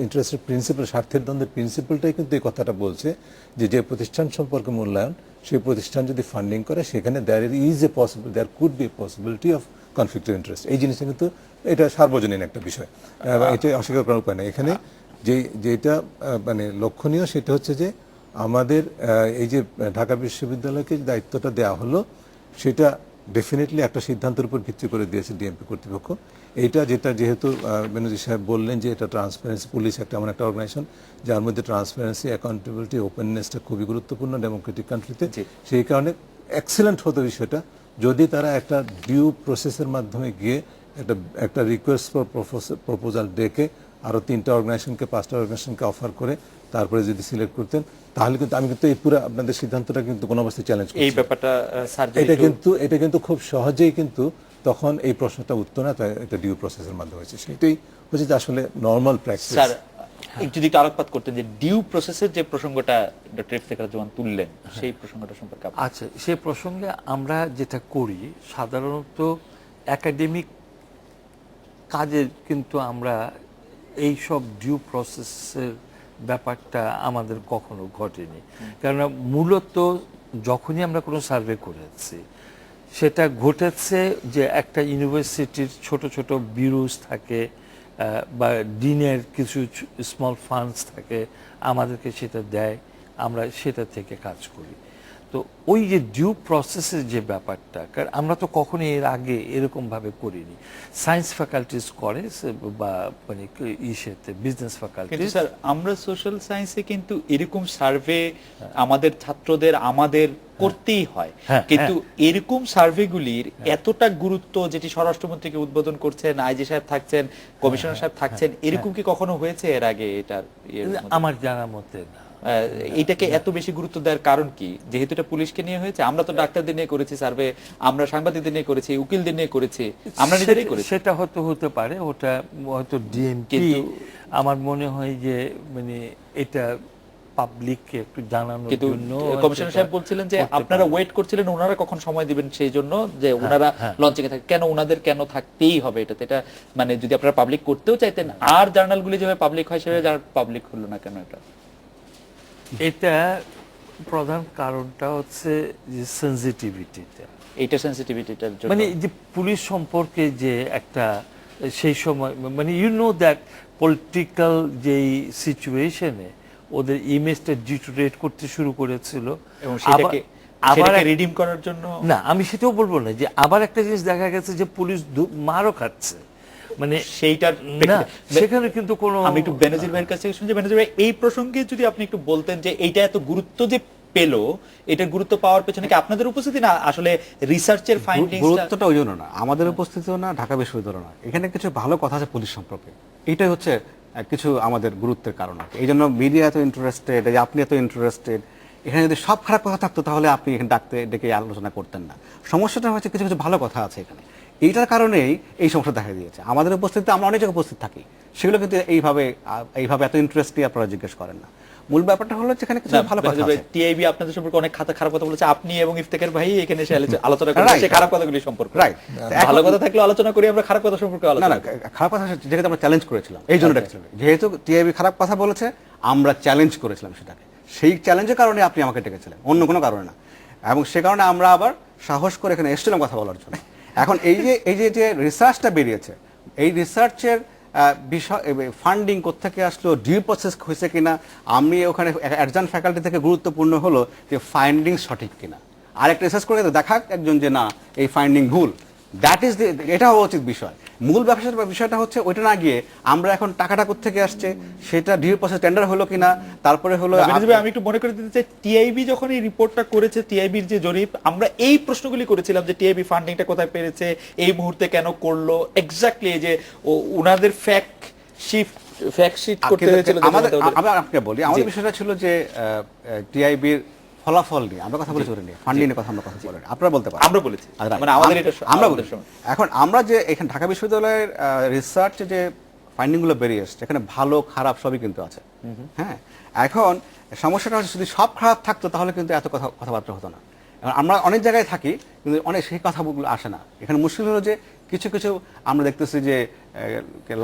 ইন্টারেস্টের প্রিন্সিপাল, স্বার্থের দ্বন্দ্বের প্রিন্সিপালটাই কিন্তু এই কথাটা বলছে যে প্রতিষ্ঠান সম্পর্কে মূল্যায়ন, সেই প্রতিষ্ঠান যদি ফান্ডিং করে সেখানে there could be possibility of conflict of interest. এই জিনিসটা কিন্তু এটা সার্বজনীন একটা বিষয়, এবং এটা অস্বীকার করার উপায় নেই। এখানে যেটা মানে লক্ষণীয় সেটা হচ্ছে যে আমাদের এই যে ঢাকা বিশ্ববিদ্যালয়কে যে দায়িত্বটা দেওয়া হলো, সেটা ডেফিনেটলি একটা সিদ্ধান্তের উপর ভিত্তি করে দিয়েছে ডিএমপি কর্তৃপক্ষ। এইটা যেটা যেহেতু বেনজির সাহেব বললেন যে এটা ট্রান্সপারেন্সি, পুলিশ একটা এমন একটা অর্গানাইজেশন যার মধ্যে ট্রান্সপারেন্সি, অ্যাকাউন্টেবিলিটি, ওপেননেসটা খুবই গুরুত্বপূর্ণ ডেমোক্রেটিক কান্ট্রিতে। সেই কারণে এক্সেলেন্ট হতো বিষয়টা যদি তারা একটা ডিউ প্রসেসের মাধ্যমে গিয়ে একটা রিকোয়েস্ট ফর প্রপোজাল ডেকে আরো 3টা অর্গানাইজেশনকে, 5টা অর্গানাইজেশনকে অফার করে তারপরে যদি সিলেক্ট করতেন, তাহলে কিন্তু আমি কিন্তু এই পুরো আপনাদের সিদ্ধান্তটা কিন্তু কোনো অবস্থায় চ্যালেঞ্জ করছি। এই ব্যাপারটা স্যার এটা কিন্তু খুব সহজেই কিন্তু তখন এই প্রশ্নটা উত্তর না, তাই এটা ডিউ প্রসেসের মাধ্যমে হয়েছে। সেটাই হচ্ছে যে আসলে নর্মাল প্র্যাকটিস। স্যার যদি একটু আলোকপাত করতেন যে ডিউ প্রসেসের যে প্রসঙ্গটা ডক্টর ইফতেখার জামান তুললেন, সেই প্রসঙ্গটা সম্পর্কে আচ্ছা, সেই প্রসঙ্গে আমরা যেটা করি সাধারণত একাডেমিক কাজের কিন্তু আমরা এই সব ডিউ প্রসেসের ব্যাপারটা আমাদের কখনো ঘটেনি। কেননা মূলত যখনই আমরা কোনো সার্ভে করেছি সেটা ঘটেছে যে একটা ইউনিভার্সিটির ছোট ছোট বিরোজ থাকে বা ডিনের কিছু স্মল ফান্ডস থাকে, আমাদেরকে সেটা দেয়, আমরা সেটা থেকে কাজ করি। তো ওই যে ডিউ প্রসেসের যে ব্যাপারটা, কারণ আমরা তো কখনো এর আগে এরকমভাবে করিনি। সায়েন্স ফ্যাকাল্টিস করে বা মানে ইসেতে বিজনেস কিন্তু ফ্যাকাল্টিস। স্যার আমরা সোশ্যাল সায়েন্সে কিন্তু এরকম সার্ভে আমাদের ছাত্রদের আমাদের করতেই হয়, কিন্তু এরকম সার্ভেগুলির এতটা গুরুত্ব, যেটি স্বরাষ্ট্রমন্ত্রীকে উদ্বোধন করছেন, আইজি সাহেব থাকছেন, কমিশনার সাহেব থাকছেন, এরকম কি কখনো হয়েছে এর আগে? এটার আমার জানা মতে না। এটাকে এত বেশি গুরুত্ব দেওয়ার কারণ কি? যেহেতু এটা পুলিশকে নিয়ে হয়েছে। আমরা তো ডাক্তারদের নিয়ে করেছি সার্ভে, আমরা সাংবাদিকদের নিয়ে করেছি, উকিলদের নিয়ে করেছি, আমরা নিজেরাই করেছি। সেটা হতে পারে, ওটা হয়তো ডিএমপি, আমার মনে হয় যে মানে এটা পাবলিককে একটু জানানোর কিন্তু জন্য। কমিশনার সাহেব বলছিলেন যে আপনারা ওয়েট করছিলেন ওনারা কখন সময় দিবেন সেই জন্য, যে ওনারা লঞ্চিং এ থাকে। কেন ওনাদের কেন থাকতেই হবে এটাতে? এটা মানে যদি আপনারা পাবলিক করতেও চাইতেন, আর জার্নালগুলি যেভাবে পাবলিক হয় সেভাবে পাবলিক হলো না কেন? এটা প্রধান কারণটা হচ্ছে যে সেনসিটিভিটিটা, এইটা সেনসিটিভিটিটার জন্য, মানে যে পুলিশ সম্পর্কে যে একটা সেই সময় মানে ইউ নো দ্যাট পলিটিক্যাল যেই সিচুয়েশনে ওদের ইমেজটা ডিটোরেট করতে শুরু করেছিল, এবং সেটাকে আবার রিডিম করার জন্য। না, আমি সেটাও বলবো না যে আবার একটা জিনিস দেখা গেছে যে পুলিশ মারও খাচ্ছে, মানে সেইটার না, সেখানে কিন্তু কোনো। আমি একটু বেনজির ভাইয়ের কাছে শুনছি। বেনজির ভাই, এই প্রসঙ্গে যদি আপনি একটু বলতেন যে এইটা এত গুরুত্ব যে পেল, এটার গুরুত্ব পাওয়ার পেছনে কি আপনাদের উপস্থিতি না আসলে রিসার্চের ফাইন্ডিংস? গুরুত্বটা ওই জন্য না, আমাদের উপস্থিতিও না, ঢাকা বিশ্ববিদ্যালয় না, এখানে কিছু ভালো কথা আছে পুলিশ সম্পর্কে, এইটাই হচ্ছে কিছু আমাদের গুরুত্বের কারণ। এই জন্য মিডিয়া এত ইন্টারেস্টেড, আপনি এত ইন্টারেস্টেড। এখানে যদি সব খারাপ কথা থাকতো তাহলে আপনি এখানে ডেকে আলোচনা করতেন না। সমস্যাটা হচ্ছে কিছু কিছু ভালো কথা আছে এখানে, এইটার কারণেই এই সমস্যা দেখা দিয়েছে। আমাদের উপস্থিতিতে আমরা অনেক জায়গায় উপস্থিত থাকি, সেগুলো কিন্তু এইভাবে এত ইন্টারেস্ট নিয়ে আপনারা জিজ্ঞেস করেন না। মূল ব্যাপারটা হলো যেখানে কিছু ভালো কথা আছে। টিআইবি আপনাদের সম্পর্কে অনেক খারাপ কথা বলেছে, আপনি এবং ইফতেখার ভাই এখানে এসে আলোচনা করেন সেই খারাপ কথাগুলি সম্পর্কে। রাইট, ভালো কথা থাকলে আলোচনা করি, আমরা খারাপ কথা সম্পর্কে না আলোচনা না, খারাপ কথা যেটা আমরা চ্যালেঞ্জ করেছিলাম, এই জন্য যেহেতু টিআইবি খারাপ কথা বলেছে আমরা চ্যালেঞ্জ করেছিলাম সেটাকে, সেই চ্যালেঞ্জের কারণে আপনি আমাকে ডেকেছিলেন, অন্য কোনো কারণে না। এবং সে কারণে আমরা আবার সাহস করে এখানে এসেছিলাম কথা বলার জন্য। এখন এই যে রিসার্চটা বেরিয়েছে, এই রিসার্চের বিষয় ফান্ডিং কোত্থেকে আসলো, ডিউ প্রসেস হয়েছে কিনা, আমি ওখানে অ্যাডজান ফ্যাকাল্টি থেকে গুরুত্বপূর্ণ হলো যে ফাইন্ডিং সঠিক কিনা। আরেকটা রিসার্চ করে দেখাক একজন যে না এই ফাইন্ডিং ভুল, দ্যাট ইজ এটা হওয়া উচিত বিষয়। মূল বিষয়টা হচ্ছে ওইটা না গিয়ে আমরা এখন টাকাটা কোত্থেকে আসছে, সেটা ডিউ প্রসেস টেন্ডার হলো কিনা, তারপরে হলো। আমি একটু মনে করে দিতে চাই, টিআইবি যখন এই রিপোর্টটা করেছে, টিআইবির যে জরিপ, আমরা এই প্রশ্নগুলি করেছিলাম যে টিআইবি ফান্ডিংটা কোথায় পেরেছে, এই মুহূর্তে কেন করলো, এক্স্যাক্টলি যে ওনাদের ফ্যাক্ট শিট করতে হয়েছিল। আমাদের আপনাকে বলি, আমাদের বিষয়টা ছিল যে টিআইবির ফলাফল নিয়ে আমরা কথা বলে চলে নিয়ে ফান্ডিং এর কথা আমরা কথা বলি আপনারা বলতে পারেন আমরা বলেছি আচ্ছা, মানে আমাদের এটা আমরা আমাদের বলি। সময়। এখন আমরা যে এখানে ঢাকা বিশ্ববিদ্যালয়ের রিসার্চে যে ফাইন্ডিং গুলো বেরিয়ে এসছে এখানে ভালো খারাপ সবই কিন্তু আছে হ্যাঁ এখন সমস্যাটা হচ্ছে যদি সব খারাপ থাকতো তাহলে কিন্তু এত কথাবার্তা হতো না এখন আমরা অনেক জায়গায় থাকি কিন্তু অনেক সেই কথাগুলো আসে না এখানে মুশকিল হলো যে কিছু কিছু আমরা দেখতেছি যে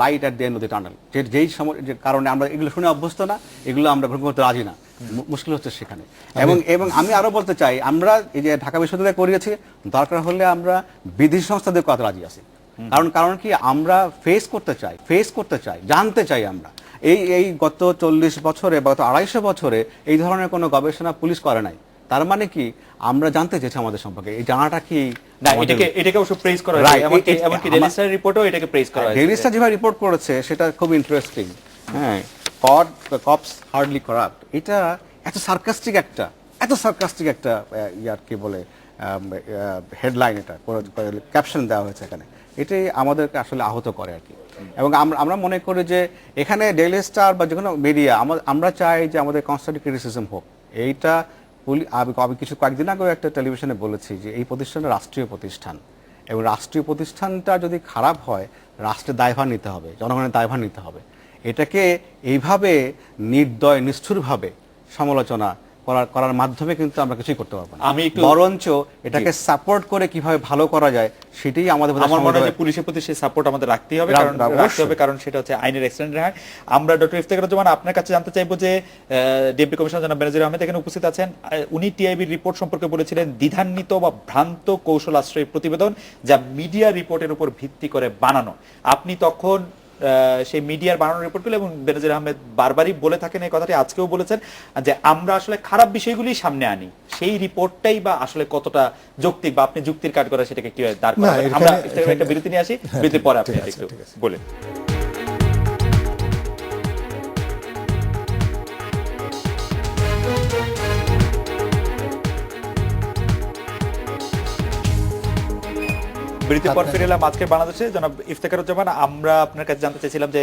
light at the end of the tunnel যেই সময় যে কারণে আমরা এগুলো শুনে অভ্যস্ত না এগুলো আমরা গ্রহণ করতে রাজি না মুশকিল হচ্ছে সেখানে এবং আমি আরো বলতে চাই আমরা এই যে ঢাকা বিশ্ববিদ্যালয় করিয়েছি দরকার হলে আমরা বিধি সংস্থাদের কথা রাজি আছি কারণ কি আমরা ফেস করতে চাই জানতে চাই আমরা এই গত 40 বছরে বা গত 250 বছরে এই ধরনের কোনো গবেষণা পুলিশ করে নাই তার মানে কি আমরা জানতে চেয়েছি আমাদের সম্পর্কে এই জানাটা কি না এটাকে অবশ্য প্রেজ করা Right, হয় এমনকি ডেইলি স্টার রিপোর্টও এটাকে প্রেজ করা হয় ডেইলি স্টার যেভাবে রিপোর্ট করেছে সেটা খুব ইন্টারেস্টিং হ্যাঁ কপস হার্ডলি করাপ্ট এটা এত সার্কাস্টিক একটা ইয়ার কি বলে হেডলাইন এটা ক্যাপশন দেওয়া হয়েছে এখানে এটাই আমাদেরকে আসলে আহত করে আর কি এবং আমরা মনে করি যে এখানে ডেইলি স্টার বা যে কোনো মিডিয়া আমরা চাই যে আমাদের কনস্ট্রাকটিভ ক্রিটিসিজম হোক এইটা আমি কয়েকদিন আগেও একটা টেলিভিশনে বলেছি যে এই প্রতিষ্ঠানটা রাষ্ট্রীয় প্রতিষ্ঠান এবং রাষ্ট্রীয় প্রতিষ্ঠানটা যদি খারাপ হয় রাষ্ট্রের দায়ভার নিতে হবে জনগণের দায়ভার নিতে হবে এটাকে এইভাবে নির্দয় নিষ্ঠুরভাবে সমালোচনা করার মাধ্যমে কিন্তু আমরা কিছুই করতে পারবো না বরঞ্চ এটাকে সাপোর্ট করে কিভাবে ভালো করা যায় সেটাই আমাদের আমার মনে হয় যে পুলিশের প্রতি সেই সাপোর্ট আমাদের রাখতেই হবে কারণ সেটা হচ্ছে আইনের এক্সটেন্ড হয় আমরা ডক্টর ইফতেখারুজ্জামান আপনার কাছে জানতে চাইবো যে ডিএমপি কমিশনার জনাব বেনজির আহমেদ এখানে উপস্থিত আছেন উনি টিআইবির রিপোর্ট সম্পর্কে বলেছিলেন দ্বিধান্বিত বা ভ্রান্ত কৌশল আশ্রয়ী প্রতিবেদন যা মিডিয়া রিপোর্টের উপর ভিত্তি করে বানানো আপনি তখন সেই মিডিয়ার বানানো রিপোর্টগুলো এবং বেনজির আহমেদ বারবারই বলে থাকেন এই কথাটি আজকেও বলেছেন যে আমরা আসলে খারাপ বিষয়গুলি সামনে আনি সেই রিপোর্টটাই বা আসলে কতটা যৌক্তিক বা আপনি যুক্তির কাজ করা সেটাকে কিভাবে দাঁড় করাবেন আমরা একটা বিরতি নিয়ে আসি বিরতির পরে আপনি একটু বলেন বিরতির পর ফিরে এলাম আজকে বাংলাদেশে জনাব ইফতেখারুজ্জামান আমরা আপনার কাছে জানতে চাইছিলাম যে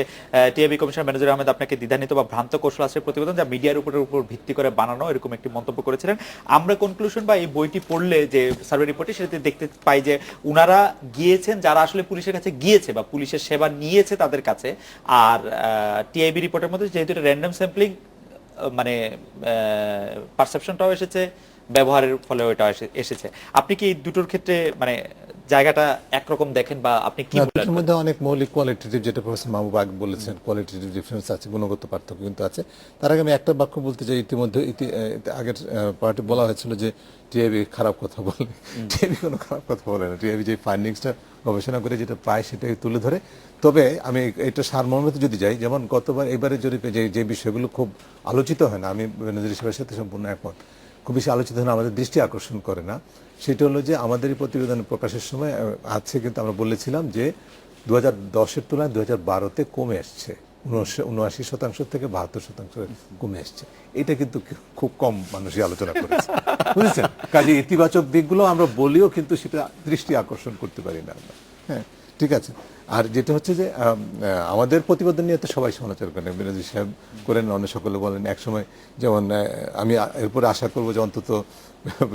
টিআইবি কমিশনার বেনজির আহমেদ আপনাকে দ্বিধান্বিত বা ভ্রান্ত কৌশল আশ্রয় প্রতিবেদন যা মিডিয়ার উপর ভিত্তি করে বানানো এরকম একটি মন্তব্য করেছিলেন আমরা কনক্লুশন বা এই বইটি পড়লে যে সার্ভে রিপোর্টে সেটাতে দেখতে পাই যে উনারা গিয়েছেন যারা আসলে পুলিশের কাছে গিয়েছে বা পুলিশের সেবা নিয়েছে তাদের কাছে আর টিআইবি রিপোর্টের মধ্যে যেহেতু এটা র্যান্ডম স্যাম্পলিং মানে পারসেপশনটাও এসেছে ব্যবহারের ফলে ওটা এসেছে আপনি কি এই দুটোর ক্ষেত্রে মানে জায়গাটা একরকম দেখেন বা আপনি কি বলেন এর মধ্যে অনেক মৌলিক কোয়ালিটেটিভ যেটা প্রফেসর মাহবুব আগ বলেছেন কোয়ালিটেটিভ ডিফারেন্স আছে গুণগত পার্থক্য কিন্তু আছে তার আগে আমি একটা বাক্য বলতে চাই ইতিমধ্যে আগের পার্টি বলা হয়েছিল যে টিআইবি খারাপ কথা বলে টিআইবি কোনো খারাপ কথা বলে না টিআইবি যে ফাইন্ডিংসটা গবেষণা করে যেটা পায় সেটাই তুলে ধরে তবে আমি এটা সারমর্মতে যদি যাই যেমন গতবার এবারে জরিপে যে বিষয়গুলো খুব আলোচিত হয় না আমি বেনজির সাহেবের সাথে সম্পূর্ণ একমত খুব বেশি আলোচিত হয় না আমাদের দৃষ্টি আকর্ষণ করে না সেটা হলো যে আমাদের এই প্রতিবেদন প্রকাশের সময় আছে কিন্তু আমরা বলেছিলাম যে 2010-এর তুলনায় 2012-তে কমে আসছে 79% থেকে 72% কমে আসছে এটা কিন্তু খুব কম মানুষই আলোচনা করেছে বুঝেছেন কাজে ইতিবাচক দিকগুলো আমরা বলিও কিন্তু সেটা দৃষ্টি আকর্ষণ করতে পারি না আমরা হ্যাঁ ঠিক আছে আর যেটা হচ্ছে যে আমাদের প্রতিবেদন নিয়ে তো সবাই সমালোচনা করেন বেনজির সাহেব করেন অন্য সকলে বলেন একসময় যেমন আমি এরপরে আশা করবো যে অন্তত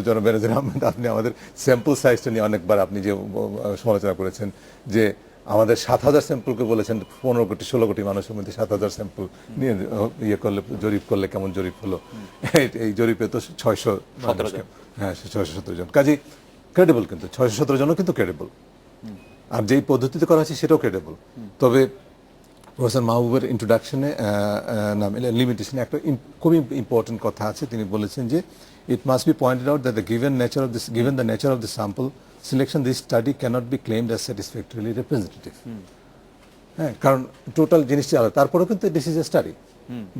জনাব বেনজির আহমেদ আপনি আমাদের স্যাম্পল সাইজটা নিয়ে অনেকবার আপনি যে সমালোচনা করেছেন যে আমাদের 7,000 স্যাম্পলকে বলেছেন 15 কোটি 16 কোটি মানুষের মধ্যে 7,000 স্যাম্পল নিয়ে জরিপ করলে কেমন জরিপ হলো এই জরিপে তো 617 হ্যাঁ 617 জন কাজে ক্রেডিবল কিন্তু 617 জনও কিন্তু ক্রেডিবল আর যেই পদ্ধতিতে করা হচ্ছে সেটাও ক্রেডিবল তবে প্রফেসর মাহবুবের ইন্ট্রোডাকশনে লিমিটেশনে একটা খুবই ইম্পর্টেন্ট কথা আছে তিনি বলেছেন যে it must be pointed out that given the nature of the sample selection this study cannot be claimed as satisfactorily representative হ্যাঁ কারণ টোটাল জিনিসটি আলাদা তারপরেও কিন্তু দিস ইজ এ স্টাডি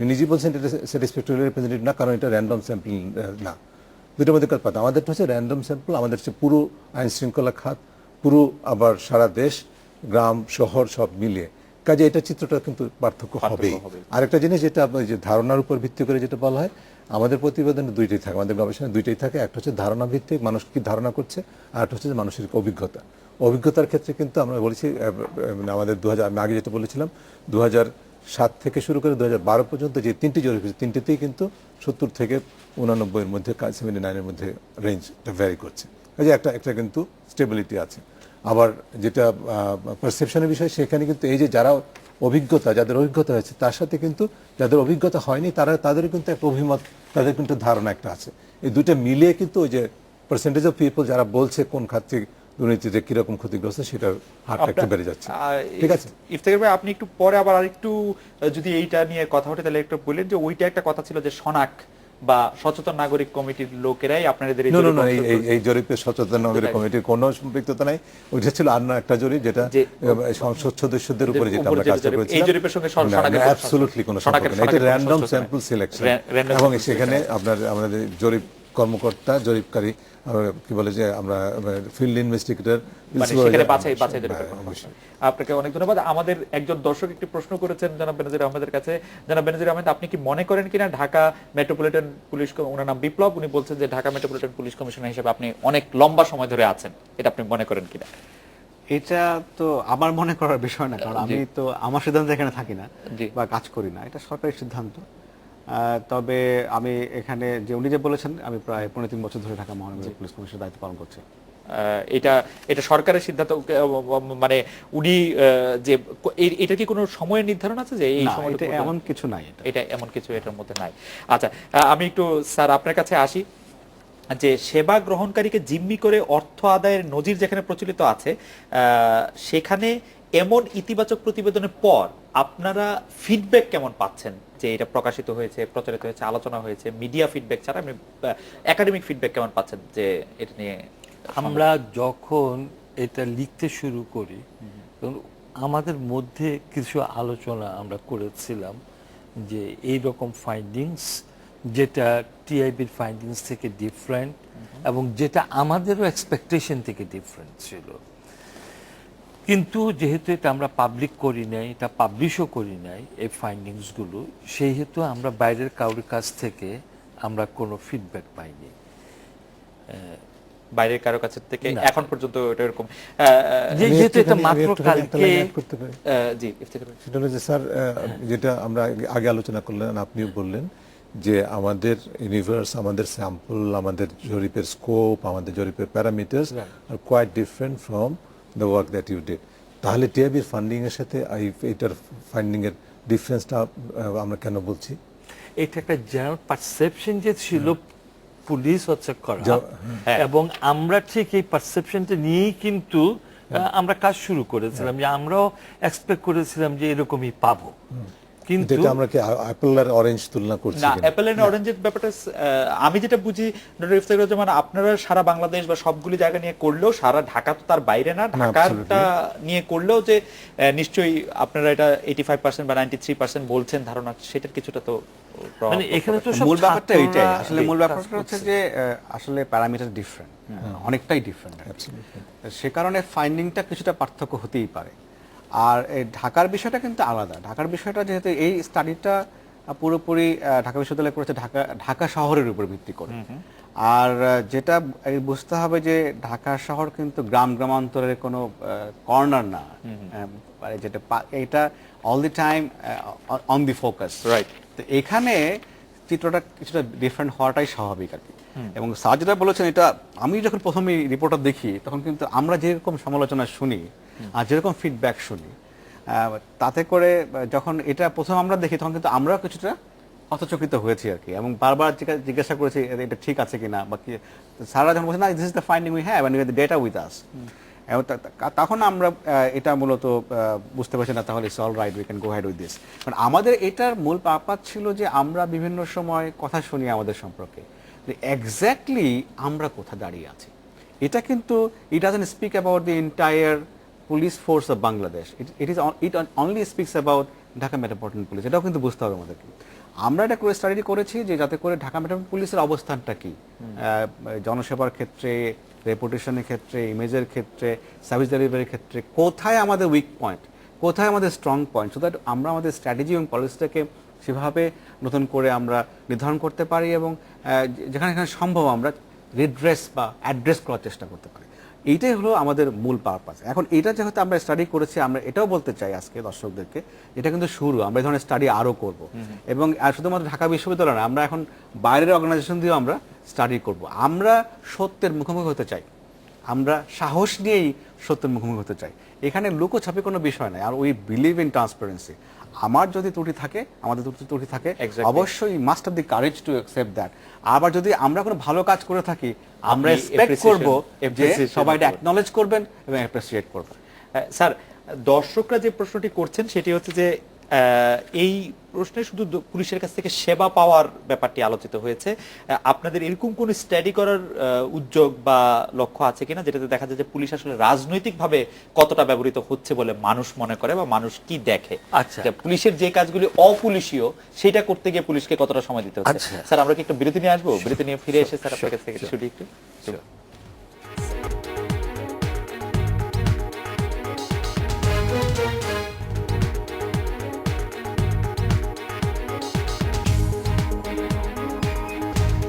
নিজেই বলছেন এটা স্যাটিসফ্যাক্টরিলি রিপ্রেজেন্টেটিভ না কারণ এটা র্যান্ডম স্যাম্পল না দুটোর মধ্যে কথা আমাদেরটা হচ্ছে র্যান্ডম স্যাম্পল আমাদের হচ্ছে পুরো আইন শৃঙ্খলা খাত পুরো আবার সারা দেশ গ্রাম শহর সব মিলিয়ে কাজে এটা চিত্রটা কিন্তু পার্থক্য হবেই আরেকটা জিনিস যেটা যে ধারণার উপর ভিত্তি করে যেটা বলা হয় আমাদের প্রতিবেদনে দুইটাই থাকে আমাদের গবেষণায় দুইটাই থাকে একটা হচ্ছে ধারণা ভিত্তিক মানুষ কি ধারণা করছে আর একটা হচ্ছে মানুষের অভিজ্ঞতার ক্ষেত্রে কিন্তু আমরা বলেছি আমাদের আমি আগে যেটা বলেছিলাম 2007 থেকে শুরু করে 2012 পর্যন্ত যে 3টি জরিপ হয়েছে, 3টিতেই কিন্তু 70 থেকে 89 এর মধ্যে, 79 এর মধ্যে রেঞ্জটা ভ্যারি করছে। কাজে একটা কিন্তু স্টেবিলিটি আছে। আবার যেটা পারসেপশনের বিষয়, সেখানে কিন্তু এই যে যারা যাদের অভিজ্ঞতা হয়েছে তার সাথে কিন্তু যাদের অভিজ্ঞতা হয়নি তাদেরও কিন্তু একটা অভিমত, তাদের কিন্তু ধারণা একটা আছে। এই দুটো মিলিয়ে কিন্তু ওই যে পার্সেন্টেজ অফ পিপল যারা বলছে কোন খাতে দুর্নীতিতে কিরকম ক্ষতিগ্রস্ত, সেটার হারটা একটু বেড়ে যাচ্ছে। ঠিক আছে, ইফতেখার ভাই, আপনি একটু পরে আবার আরেকটু যদি এইটা নিয়ে কথা ওঠে তাহলে একটু বললেন যে ওইটা একটা কথা ছিল যে শনাক বা সচেতন নাগরিক কমিটির লোকেরাই আপনাদের এই জরিপের সচেতন নাগরিক কমিটির কোনো সম্পৃক্ততা নাই। ওইটা ছিল অন্য একটা জরিপ, যেটা সংসদ সদস্যদের উপরে যেটা আমরা কাজ করেছি। এই জরিপের সঙ্গে অ্যাবসলিউটলি কোনো সম্পর্ক নেই। এটা র্যান্ডম স্যাম্পল সিলেকশন, এবং সেখানে আমাদের জরিপ কর্মকর্তা, জরিপকারী, কি বলে যে আমরা ফিল্ড ইনভেস্টিগেটর, আপনাকে অনেক ধন্যবাদ। আমাদের একজন দর্শক একটি প্রশ্ন করেছেন জনাব বেনজির আহমেদের কাছে। জনাব বেনজির আহমেদ, আপনি কি মনে করেন কিনা ঢাকা মেট্রোপলিটন পুলিশ, ওনার নাম বিপ্লব, উনি বলছেন যে ঢাকা মেট্রোপলিটন পুলিশ কমিশনার হিসেবে আপনি অনেক লম্বা সময় ধরে আছেন, এটা আপনি মনে করেন কিনা? এটা তো আমার মনে করার বিষয় না, কারণ আমি তো আমার সিদ্ধান্ত এখানে থাকি না বা কাজ করি না, এটা সরকারি সিদ্ধান্ত। তবে আমি এখানে যে উনি যে বলেছেন, আমি প্রায় 15 বছর ধরে ঢাকা মহানগর পুলিশ কমিশনের দায়িত্ব পালন করছি। এটা সরকারের সিদ্ধান্ত, মানে উনি যে এটা কি কোনো সময়ের নির্ধারণ আছে যে এই সময়টা? এমন কিছু নাই, এটা এমন কিছু এটার মধ্যে নাই। আচ্ছা, আমি একটু স্যার আপনার কাছে আসি যে সেবা গ্রহণকারীকে জিম্মি করে অর্থ আদায়ের নজির যেখানে প্রচলিত আছে, সেখানে এমন ইতিবাচক প্রতিবেদনের পর আপনারা ফিডব্যাক কেমন পাচ্ছেন যে এটা প্রকাশিত হয়েছে, প্রচারিত হয়েছে, আলোচনা হয়েছে, মিডিয়া ফিডব্যাক ছাড়া আপনি একাডেমিক ফিডব্যাক কেমন পাচ্ছেন যে এটা নিয়ে? আমরা যখন এটা লিখতে শুরু করি তখন আমাদের মধ্যে কিছু আলোচনা আমরা করেছিলাম যে এই রকম ফাইন্ডিংস, যেটা টিআইবির ফাইন্ডিংস থেকে ডিফারেন্ট এবং যেটা আমাদেরও এক্সপেকটেশন থেকে ডিফারেন্ট ছিল। কিন্তু যেহেতু এটা আমরা পাবলিক করি নাই, এটা পাবলিশও করি নাই এই ফাইন্ডিংসগুলো, সেই হেতু আমরা বাইরের কারোর কাছ থেকে আমরা কোনো ফিডব্যাক পাইনি। বাইরের কারো কাছ থেকে এখন পর্যন্ত এটা এরকম, যেহেতু এটা মাত্র কালকে। জি ইফতেখার ভাই, সেটা হলো যে স্যার, যেটা আমরা আগে আলোচনা করলেন, আপনিও বললেন যে আমাদের ইউনিভার্স, আমাদের স্যাম্পল, আমাদের জরিপের স্কোপ, আমাদের জরিপের parameters are quite different from the work that you did. তাহলে টিআইবির ফান্ডিং এর সাথে এইটার ফান্ডিং এর ডিফারেন্সটা আমরা কেন বলছি? এটা একটা জেনারেল পারসেপশন যে ছিল পুলিশ হচ্ছে করা, এবং আমরা ঠিক এই পারসেপশনটা নিয়েই কিন্তু আমরা কাজ শুরু করেছিলাম, যে আমরাও এক্সপেক্ট করেছিলাম যে এরকমই পাবো। কিন্তু এটা আমরা কি অ্যাপল আর অরেঞ্জ তুলনা করছি না? অ্যাপল এন্ড অরেঞ্জের ব্যাপারটা আমি যেটা বুঝি ডক্টর ইফতেখারুজ্জামান, আপনারা সারা বাংলাদেশ বা সবগুলি জায়গা নিয়ে করলেও, সারা ঢাকা তো তার বাইরে না, ঢাকাটা নিয়ে করলেও যে নিশ্চয়ই আপনারা এটা 85% বা 93% বলছেন ধারণা, সেটার কিছুটা তো মানে এখানে তো মূল ব্যাপারটা এইটাই। আসলে মূল ব্যাপারটা হচ্ছে যে আসলে প্যারামিটার ডিফারেন্ট, অনেকটাই ডিফারেন্ট। সে কারণে ফাইন্ডিংটা কিছুটা পার্থক্য হতেই পারে। আর এই ঢাকার বিষয়টা কিন্তু আলাদা। ঢাকার বিষয়টা যেহেতু এই স্টাডিটা পুরোপুরি ঢাকা বিশ্ববিদ্যালয় করেছে ঢাকা শহরের উপর ভিত্তি করে, আর যেটা বুঝতে হবে যে ঢাকা শহর কিন্তু গ্রামান্তরের কোনো কর্নার না, যেটা এটা all the time on the focus, right? তো এখানে চিত্রটা কিছুটা ডিফারেন্ট হওয়াটাই স্বাভাবিক আর কি। এবং স্যার যেটা বলেছেন, এটা আমি যখন প্রথমে রিপোর্টটা দেখি তখন কিন্তু আমরা যেরকম সমালোচনা শুনি আর যেরকম ফিডব্যাক শুনি, তাতে করে যখন এটা প্রথম আমরা দেখি তখন কিন্তু আমরাও কিছুটা হতচকিত হয়েছি আর কি, এবং বারবার জিজ্ঞাসা করেছি এটা ঠিক আছে কিনা, বা কি স্যাররা যখন বলছে না this is the finding we have and we have the data with us, তখন আমরা এটা মূলত বুঝতে পারছি না, তাহলে it's all right, we can go head with this. কারণ আমাদের এটার মূল পারপাস ছিল যে আমরা বিভিন্ন সময় কথা শুনি আমাদের সম্পর্কে, যে এক্স্যাক্টলি আমরা কোথা দাঁড়িয়ে আছি। এটা কিন্তু it doesn't speak about the entire police force of Bangladesh, it only স্পিকস about Dhaka metropolitan police. এটাও কিন্তু বুঝতে হবে আমাদেরকে। আমরা এটা করে স্টাডি করেছি যে যাতে করে ঢাকা মেট্রোপলিটন পুলিশের অবস্থানটা কি জনসেবার ক্ষেত্রে, রেপুটেশনের ক্ষেত্রে, ইমেজের ক্ষেত্রে, সার্ভিস ডেলিভারির ক্ষেত্রে, কোথায় আমাদের উইক পয়েন্ট, কোথায় আমাদের স্ট্রং পয়েন্ট, সো দ্যাট আমরা আমাদের স্ট্র্যাটেজি এবং পলিসিটাকে সেভাবে নতুন করে আমরা নির্ধারণ করতে পারি, এবং যেখানে সম্ভব আমরা রিড্রেস বা অ্যাড্রেস করার চেষ্টা করতে পারি। এইটাই হলো আমাদের মূল পারপাস। এখন এটা যেহেতু আমরা স্টাডি করেছি, আমরা এটাও বলতে চাই আজকে দর্শকদেরকে, এটা কিন্তু শুরু, আমরা এই ধরনের স্টাডি আরও করব। এবং আর শুধুমাত্র ঢাকা বিশ্ববিদ্যালয় না, আমরা এখন বাইরের অর্গানাইজেশন দিয়েও আমরা স্টাডি করব। আমরা সত্যের মুখোমুখি হতে চাই, আমরা সাহস নিয়েই সত্যের মুখোমুখি হতে চাই। এখানে লুকোছাপি কোনো বিষয় নাই। আর উই বিলিভ ইন ট্রান্সপারেন্সি। আমার যদি ত্রুটি থাকে, আমাদের ত্রুটি থাকে, অবশ্যই must have the courage to accept that. আবার যদি আমরা কোনো ভালো কাজ করে থাকি, আমরা এক্সপেক্ট করব যে সবাই এটা অ্যাকনলেজ করবেন এবং অ্যাপ্রিসিয়েট করবেন। স্যার, দর্শকরা যে প্রশ্নটি করছেন সেটি হচ্ছে যে এই প্রশ্নে শুধু পুলিশের কাছ থেকে সেবা পাওয়ার ব্যাপারটি আলোচিত হয়েছে। আপনাদের এরকম কোন স্টাডি করার উদ্যোগ বা লক্ষ্য আছে কিনা যেটাতে দেখা যায় যে পুলিশ আসলে রাজনৈতিকভাবে কতটা ব্যবহৃত হচ্ছে বলে মানুষ মনে করে বা মানুষ কি দেখে? আচ্ছা, পুলিশের যে কাজগুলি অপুলিশীয় সেটা করতে গিয়ে পুলিশকে কতটা সময় দিতে হচ্ছে? স্যার, আমরা কি একটু বিরতি নিয়ে আসবো? বিরতি নিয়ে ফিরে এসে স্যার আপনার কাছ থেকে শুধু একটু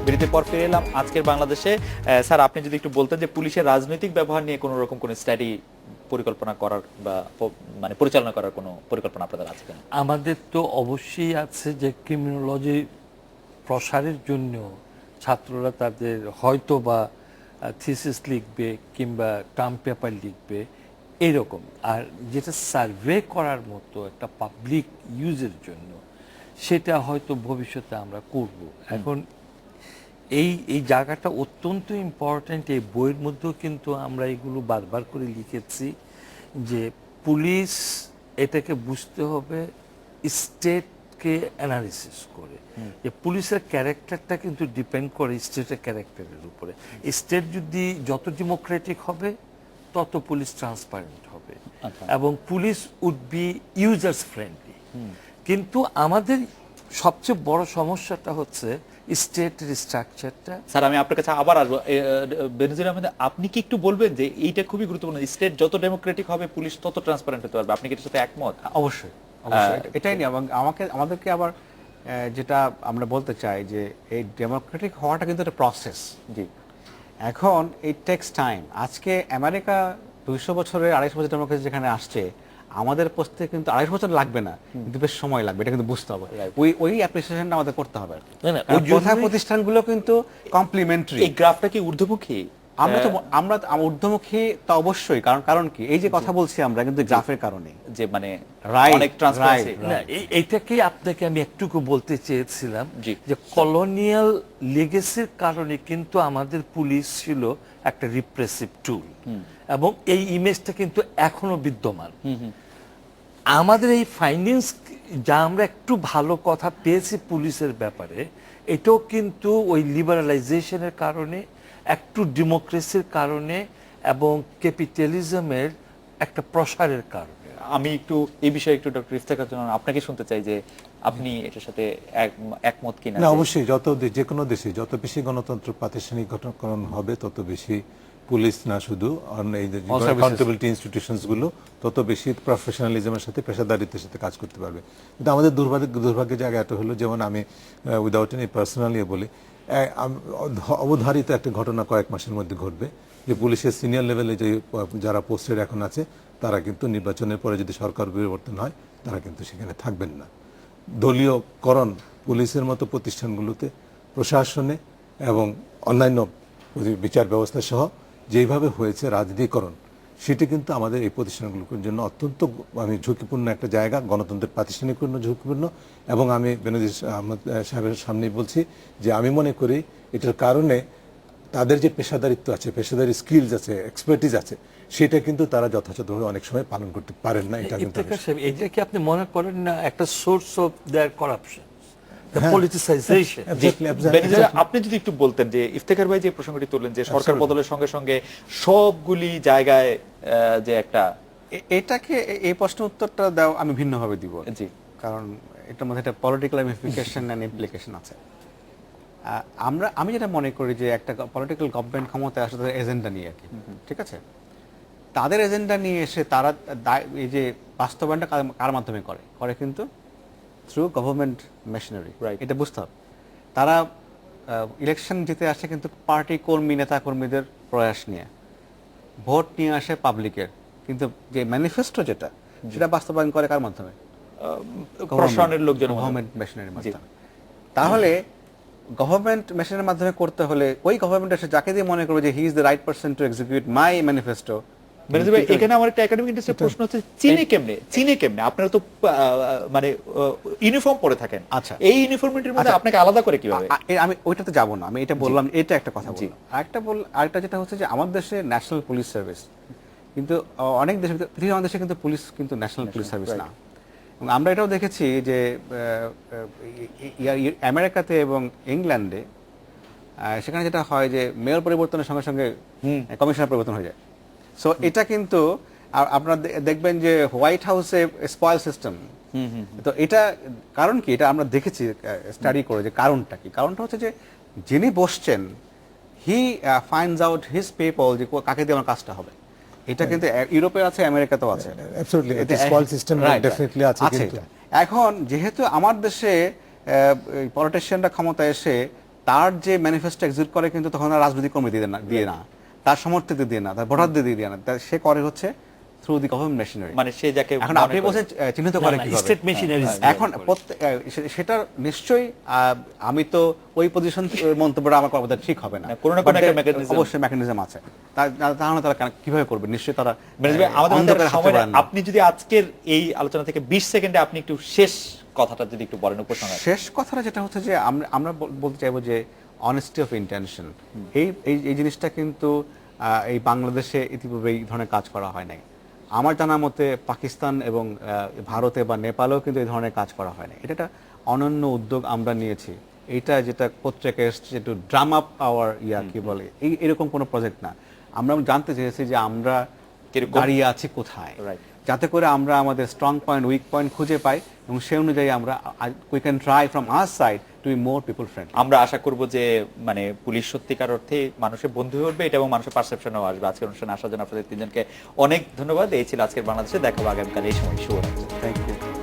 বিরতির পর ফিরে এলাম আজকের বাংলাদেশে। স্যার, আপনি যদি একটু বলতেন যে পুলিশের রাজনৈতিক ব্যবহার নিয়ে কোনো রকম কোনো স্টাডি পরিকল্পনা করার বা মানে পরিচালনা করার কোনো পরিকল্পনা আপনাদের আছে কিনা? আমাদের তো অবশ্যই আছে যে ক্রিমিনোলজি প্রসারের জন্য ছাত্ররা তাদের হয়তো বা থিসিস লিখবে কিংবা টার্ম পেপার লিখবে এরকম। আর যেটা সার্ভে করার মতো একটা পাবলিক ইউজের জন্য সেটা হয়তো ভবিষ্যতে আমরা করব। এখন এই জায়গাটা অত্যন্ত ইম্পর্ট্যান্ট। এই বইয়ের মধ্যেও কিন্তু আমরা এগুলো বারবার করে লিখেছি যে পুলিশ এটাকে বুঝতে হবে স্টেটকে অ্যানালিসিস করে, যে পুলিশের ক্যারেক্টারটা কিন্তু ডিপেন্ড করে স্টেটের ক্যারেক্টারের উপরে। স্টেট যদি যত ডেমোক্রেটিক হবে তত পুলিশ ট্রান্সপারেন্ট হবে এবং police would be users friendly. কিন্তু আমাদের সবচেয়ে বড় সমস্যাটা হচ্ছে স্টেটের স্ট্রাকচারটা। স্যার, আমি আপনার কাছে আবার আসবো। বেনজির আহমেদ, আপনি কি একটু বলবেন যে এইটা খুবই গুরুত্বপূর্ণ, স্টেট যত ডেমোক্রেটিক হবে পুলিশ তত ট্রান্সপারেন্ট হতে পারবে? আপনি কি এটার সাথে একমত? অবশ্যই, এটাই নিয়ে এবং আমাদেরকে আবার যেটা আমরা বলতে চাই যে এই ডেমোক্রেটিক হওয়াটা কিন্তু একটা প্রসেস। জি, এখন ইট টেকস টাইম। আজকে আমেরিকা 200 বছরের 250 বছর ডেমোক্রেসি যেখানে আসছে, আমাদের পৌঁছতে কিন্তু 250 বছর লাগবে না, কিন্তু বেশ সময় লাগবে, এটা কিন্তু বুঝতে হবে। ওই অ্যাপ্রিসিয়েশনটা আমাদের করতে হবে। প্রথা প্রতিষ্ঠানগুলো কিন্তু কমপ্লিমেন্টারি। এই গ্রাফটা কি ঊর্ধ্বমুখী? আমরা ঊর্ধ্বমুখী তো অবশ্যই, কারণ কি এই যে কথা বলছি আমরা কিন্তু গ্রাফের কারণে, যে মানে অনেক ট্রান্সপারেন্সি। এইটাকেই আপনাকে আমি একটুকু বলতে চেয়েছিলাম যে কলোনিয়াল লেগেসির কারণে কিন্তু আমাদের পুলিশ ছিল একটা রিপ্রেসিভ টুল এবং এই ইমেজটা কিন্তু এখনো বিদ্যমান। আমাদের এই ফাইন্ডিংস যা আমরা একটু ভালো কথা পেয়েছি পুলিশের ব্যাপারে, এটাও কিন্তু ওই লিবারালাইজেশনের কারণে, একটু ডেমোক্রেসির কারণে এবং ক্যাপিটালিজমের একটা প্রসারের কারণে। আমি একটু এই বিষয়ে একটু ডক্টর ইফতেখার জন্য আপনাকে শুনতে চাই যে আপনি এটার সাথে একমত কিনা? না, অবশ্যই যে কোনো দেশে যত বেশি গণতন্ত্র প্রাতিষ্ঠানিক গঠনকরণ হবে তত বেশি পুলিশ না শুধু এই যে অ্যাকাউন্টেবিলিটি ইনস্টিটিউশনস গুলো তত বেশি প্রফেশনালিজমের সাথে পেশাদারিত্বের সাথে কাজ করতে পারবে। কিন্তু আমাদের দুর্ভাগ্যের জায়গাটা হলো, যেমন আমি উইদাউট এনি পার্সোনালি বলি, অবধারিত একটা ঘটনা কয়েক মাসের মধ্যে ঘটবে যে পুলিশের সিনিয়র লেভেলে যে যারা পোস্টেড এখন আছে তারা কিন্তু নির্বাচনের পরে যদি সরকার পরিবর্তন হয় তারা কিন্তু সেখানে থাকবেন না। দলীয়করণ পুলিশের মতো প্রতিষ্ঠানগুলোতে, প্রশাসনে এবং অন্যান্য বিচার ব্যবস্থা সহ যেইভাবে হয়েছে রাজনীতিকরণ, সেটি কিন্তু আমাদের এই প্রতিষ্ঠানগুলোর জন্য অত্যন্ত ঝুঁকিপূর্ণ একটা জায়গা, গণতন্ত্রের প্রাতিষ্ঠানিক ঝুঁকিপূর্ণ। এবং আমি বেনজির আহমেদ সাহেবের সামনেই বলছি যে আমি মনে করি এটার কারণে তাদের যে পেশাদারিত্ব আছে, পেশাদারি স্কিলস আছে, এক্সপার্টিজ আছে, সেটা কিন্তু তারা যথাযথভাবে অনেক সময় পালন করতে পারেন না। এটা কিন্তু এটা কি আপনি মনে করেন না একটা source of their corruption, politicisation? আপনি যদি একটু বলতেন যে ইফতেখার ভাই যে প্রসঙ্গটি তুললেন যে সরকার বদলের সঙ্গে সঙ্গে সবগুলি জায়গায় যে একটা, এটাকে এই প্রশ্ন উত্তরটা দাও আমি ভিন্নভাবে দিব। জি, কারণ এটার মধ্যে একটা পলিটিক্যাল রেমিফিকেশন এন্ড ইমপ্লিকেশন আছে। আমি যেটা মনে করি যে একটা পলিটিক্যাল গভর্নমেন্ট ক্ষমতায় আসলে তাদের এজেন্ডা নিয়ে আর কি, ঠিক আছে, তাদের এজেন্ডা নিয়ে এসে তারা এই যে বাস্তবায়নটা কার মাধ্যমে করে কিন্তু থ্রু গভর্নমেন্ট মেশিনারি। এটা বুঝতে হবে। তারা ইলেকশন জিতে আসে কিন্তু পার্টি কর্মী, নেতা কর্মীদের প্রয়াস নিয়ে, ভোট নিয়ে আসে পাবলিকের, কিন্তু যে ম্যানিফেস্টো যেটা সেটা বাস্তবায়ন করে কার মাধ্যমে? প্রশাসনের লোকজন গভর্নমেন্ট মেশিনারির মাধ্যমে। তাহলে গভর্নমেন্ট মেশিনের মাধ্যমে করতে হলে ওই গভর্নমেন্ট এসে যাকে দিয়ে মনে করবে যে he is the right person to execute my manifesto. এখানে আমার একটা একাডেমিক ইন্টারেস্টের প্রশ্ন হচ্ছে, চীনে কেমনে আপনারা তো মানে ইউনিফর্ম পরে থাকেন, আচ্ছা, এই ইউনিফর্মিটির মধ্যে আপনাকে আলাদা করে কিভাবে? আমি ওইটাতে যাব না, আমি এটা বললাম, এটা একটা কথা বললাম। আরেকটা যেটা হচ্ছে যে আমার দেশে ন্যাশনাল পুলিশ সার্ভিস, কিন্তু অনেক দেশে, পৃথিবীর আমাদের দেশে কিন্তু পুলিশ কিন্তু ন্যাশনাল পুলিশ সার্ভিস না। এবং আমরা এটাও দেখেছি যে আমেরিকাতে এবং ইংল্যান্ডে সেখানে যেটা হয় যে মেয়র পরিবর্তনের সঙ্গে সঙ্গে কমিশনার পরিবর্তন হয়ে যায়। সো এটা কিন্তু আপনারা দেখবেন যে হোয়াইট হাউসে স্পয়েল সিস্টেম। তো এটা কারণ কি, এটা আমরা দেখেছি স্টাডি করে যে কারণটা কি। কারণটা হচ্ছে যে যিনি বসছেন হি ফাইন্ডস আউট হিজ পিপল যে কাকে দিয়ে আমার কাজটা হবে। এটা কিন্তু ইউরোপে আছে, আমেরিকাতেও আছে। অ্যাবসলিউটলি এটা স্পয়েল সিস্টেম ডেফিনেটলি আছে। কিন্তু এখন যেহেতু আমার দেশে পলিটিশিয়ানরা ক্ষমতা এসে তার যে ম্যানিফেস্টো এক্সিকিউট করে, কিন্তু তখন আর রাজনৈতিক কর্মী দিয়ে না, তার সমর্থকদের দিয়ে না, তার ভোটারদের দিয়ে না, সে করে হচ্ছে থ্রু দি গভর্নমেন্ট মেশিনারি। মানে সে যাকে এখন আপনি বলছেন চিহ্নিত করে কিভাবে? State machinery. এখন সেটা নিশ্চয়ই আমি তো ওই পজিশন মন্তব্যটা আমার করা ঠিক হবে না, কোনো না কোনো একটা মেকানিজম, অবশ্যই মেকানিজম আছে। তাহলে তারা কিভাবে করবে? নিশ্চয়ই তারা আমাদের সময়। আপনি যদি আজকের এই আলোচনা থেকে 20 সেকেন্ডে আপনি একটু শেষ কথাটা যদি একটু বলেন উপসংহার। শেষ কথাটা যেটা হচ্ছে যে আমরা বলতে চাইবো যে অনেস্টি অফ ইন্টেনশন, এই জিনিসটা কিন্তু এই বাংলাদেশে ইতিপূর্বে এই ধরনের কাজ করা হয় নাই। আমার জানা মতে পাকিস্তান এবং ভারতে বা নেপালেও কিন্তু এই ধরনের কাজ করা হয় না। এটা একটা অনন্য উদ্যোগ আমরা নিয়েছি। এইটা যেটা পত্রিকায় এসছে একটু ড্রাম আপ আওয়ার কি বলে, এরকম কোনো প্রজেক্ট না। আমরা জানতে চেয়েছি যে আমরা দাঁড়িয়ে আছি কোথায়, যাতে করে আমরা আমাদের স্ট্রং পয়েন্ট, উইক পয়েন্ট খুঁজে পাই এবং সেই অনুযায়ী আমরা we can try from our side to be more people friendly. আমরা আশা করব যে মানে পুলিশ সত্যিকার অর্থে মানুষের বন্ধু হয়ে উঠবে, এটা এবং মানুষের পারসেপশনও আসবে। আজকের অনুষ্ঠানে আসার জন্য আপনাদের তিনজনকে অনেক ধন্যবাদ। এই ছিল আজকের বাংলাদেশে। দেখাবো আগামীকাল এই সময়। শুভরাত্রি। Thank you.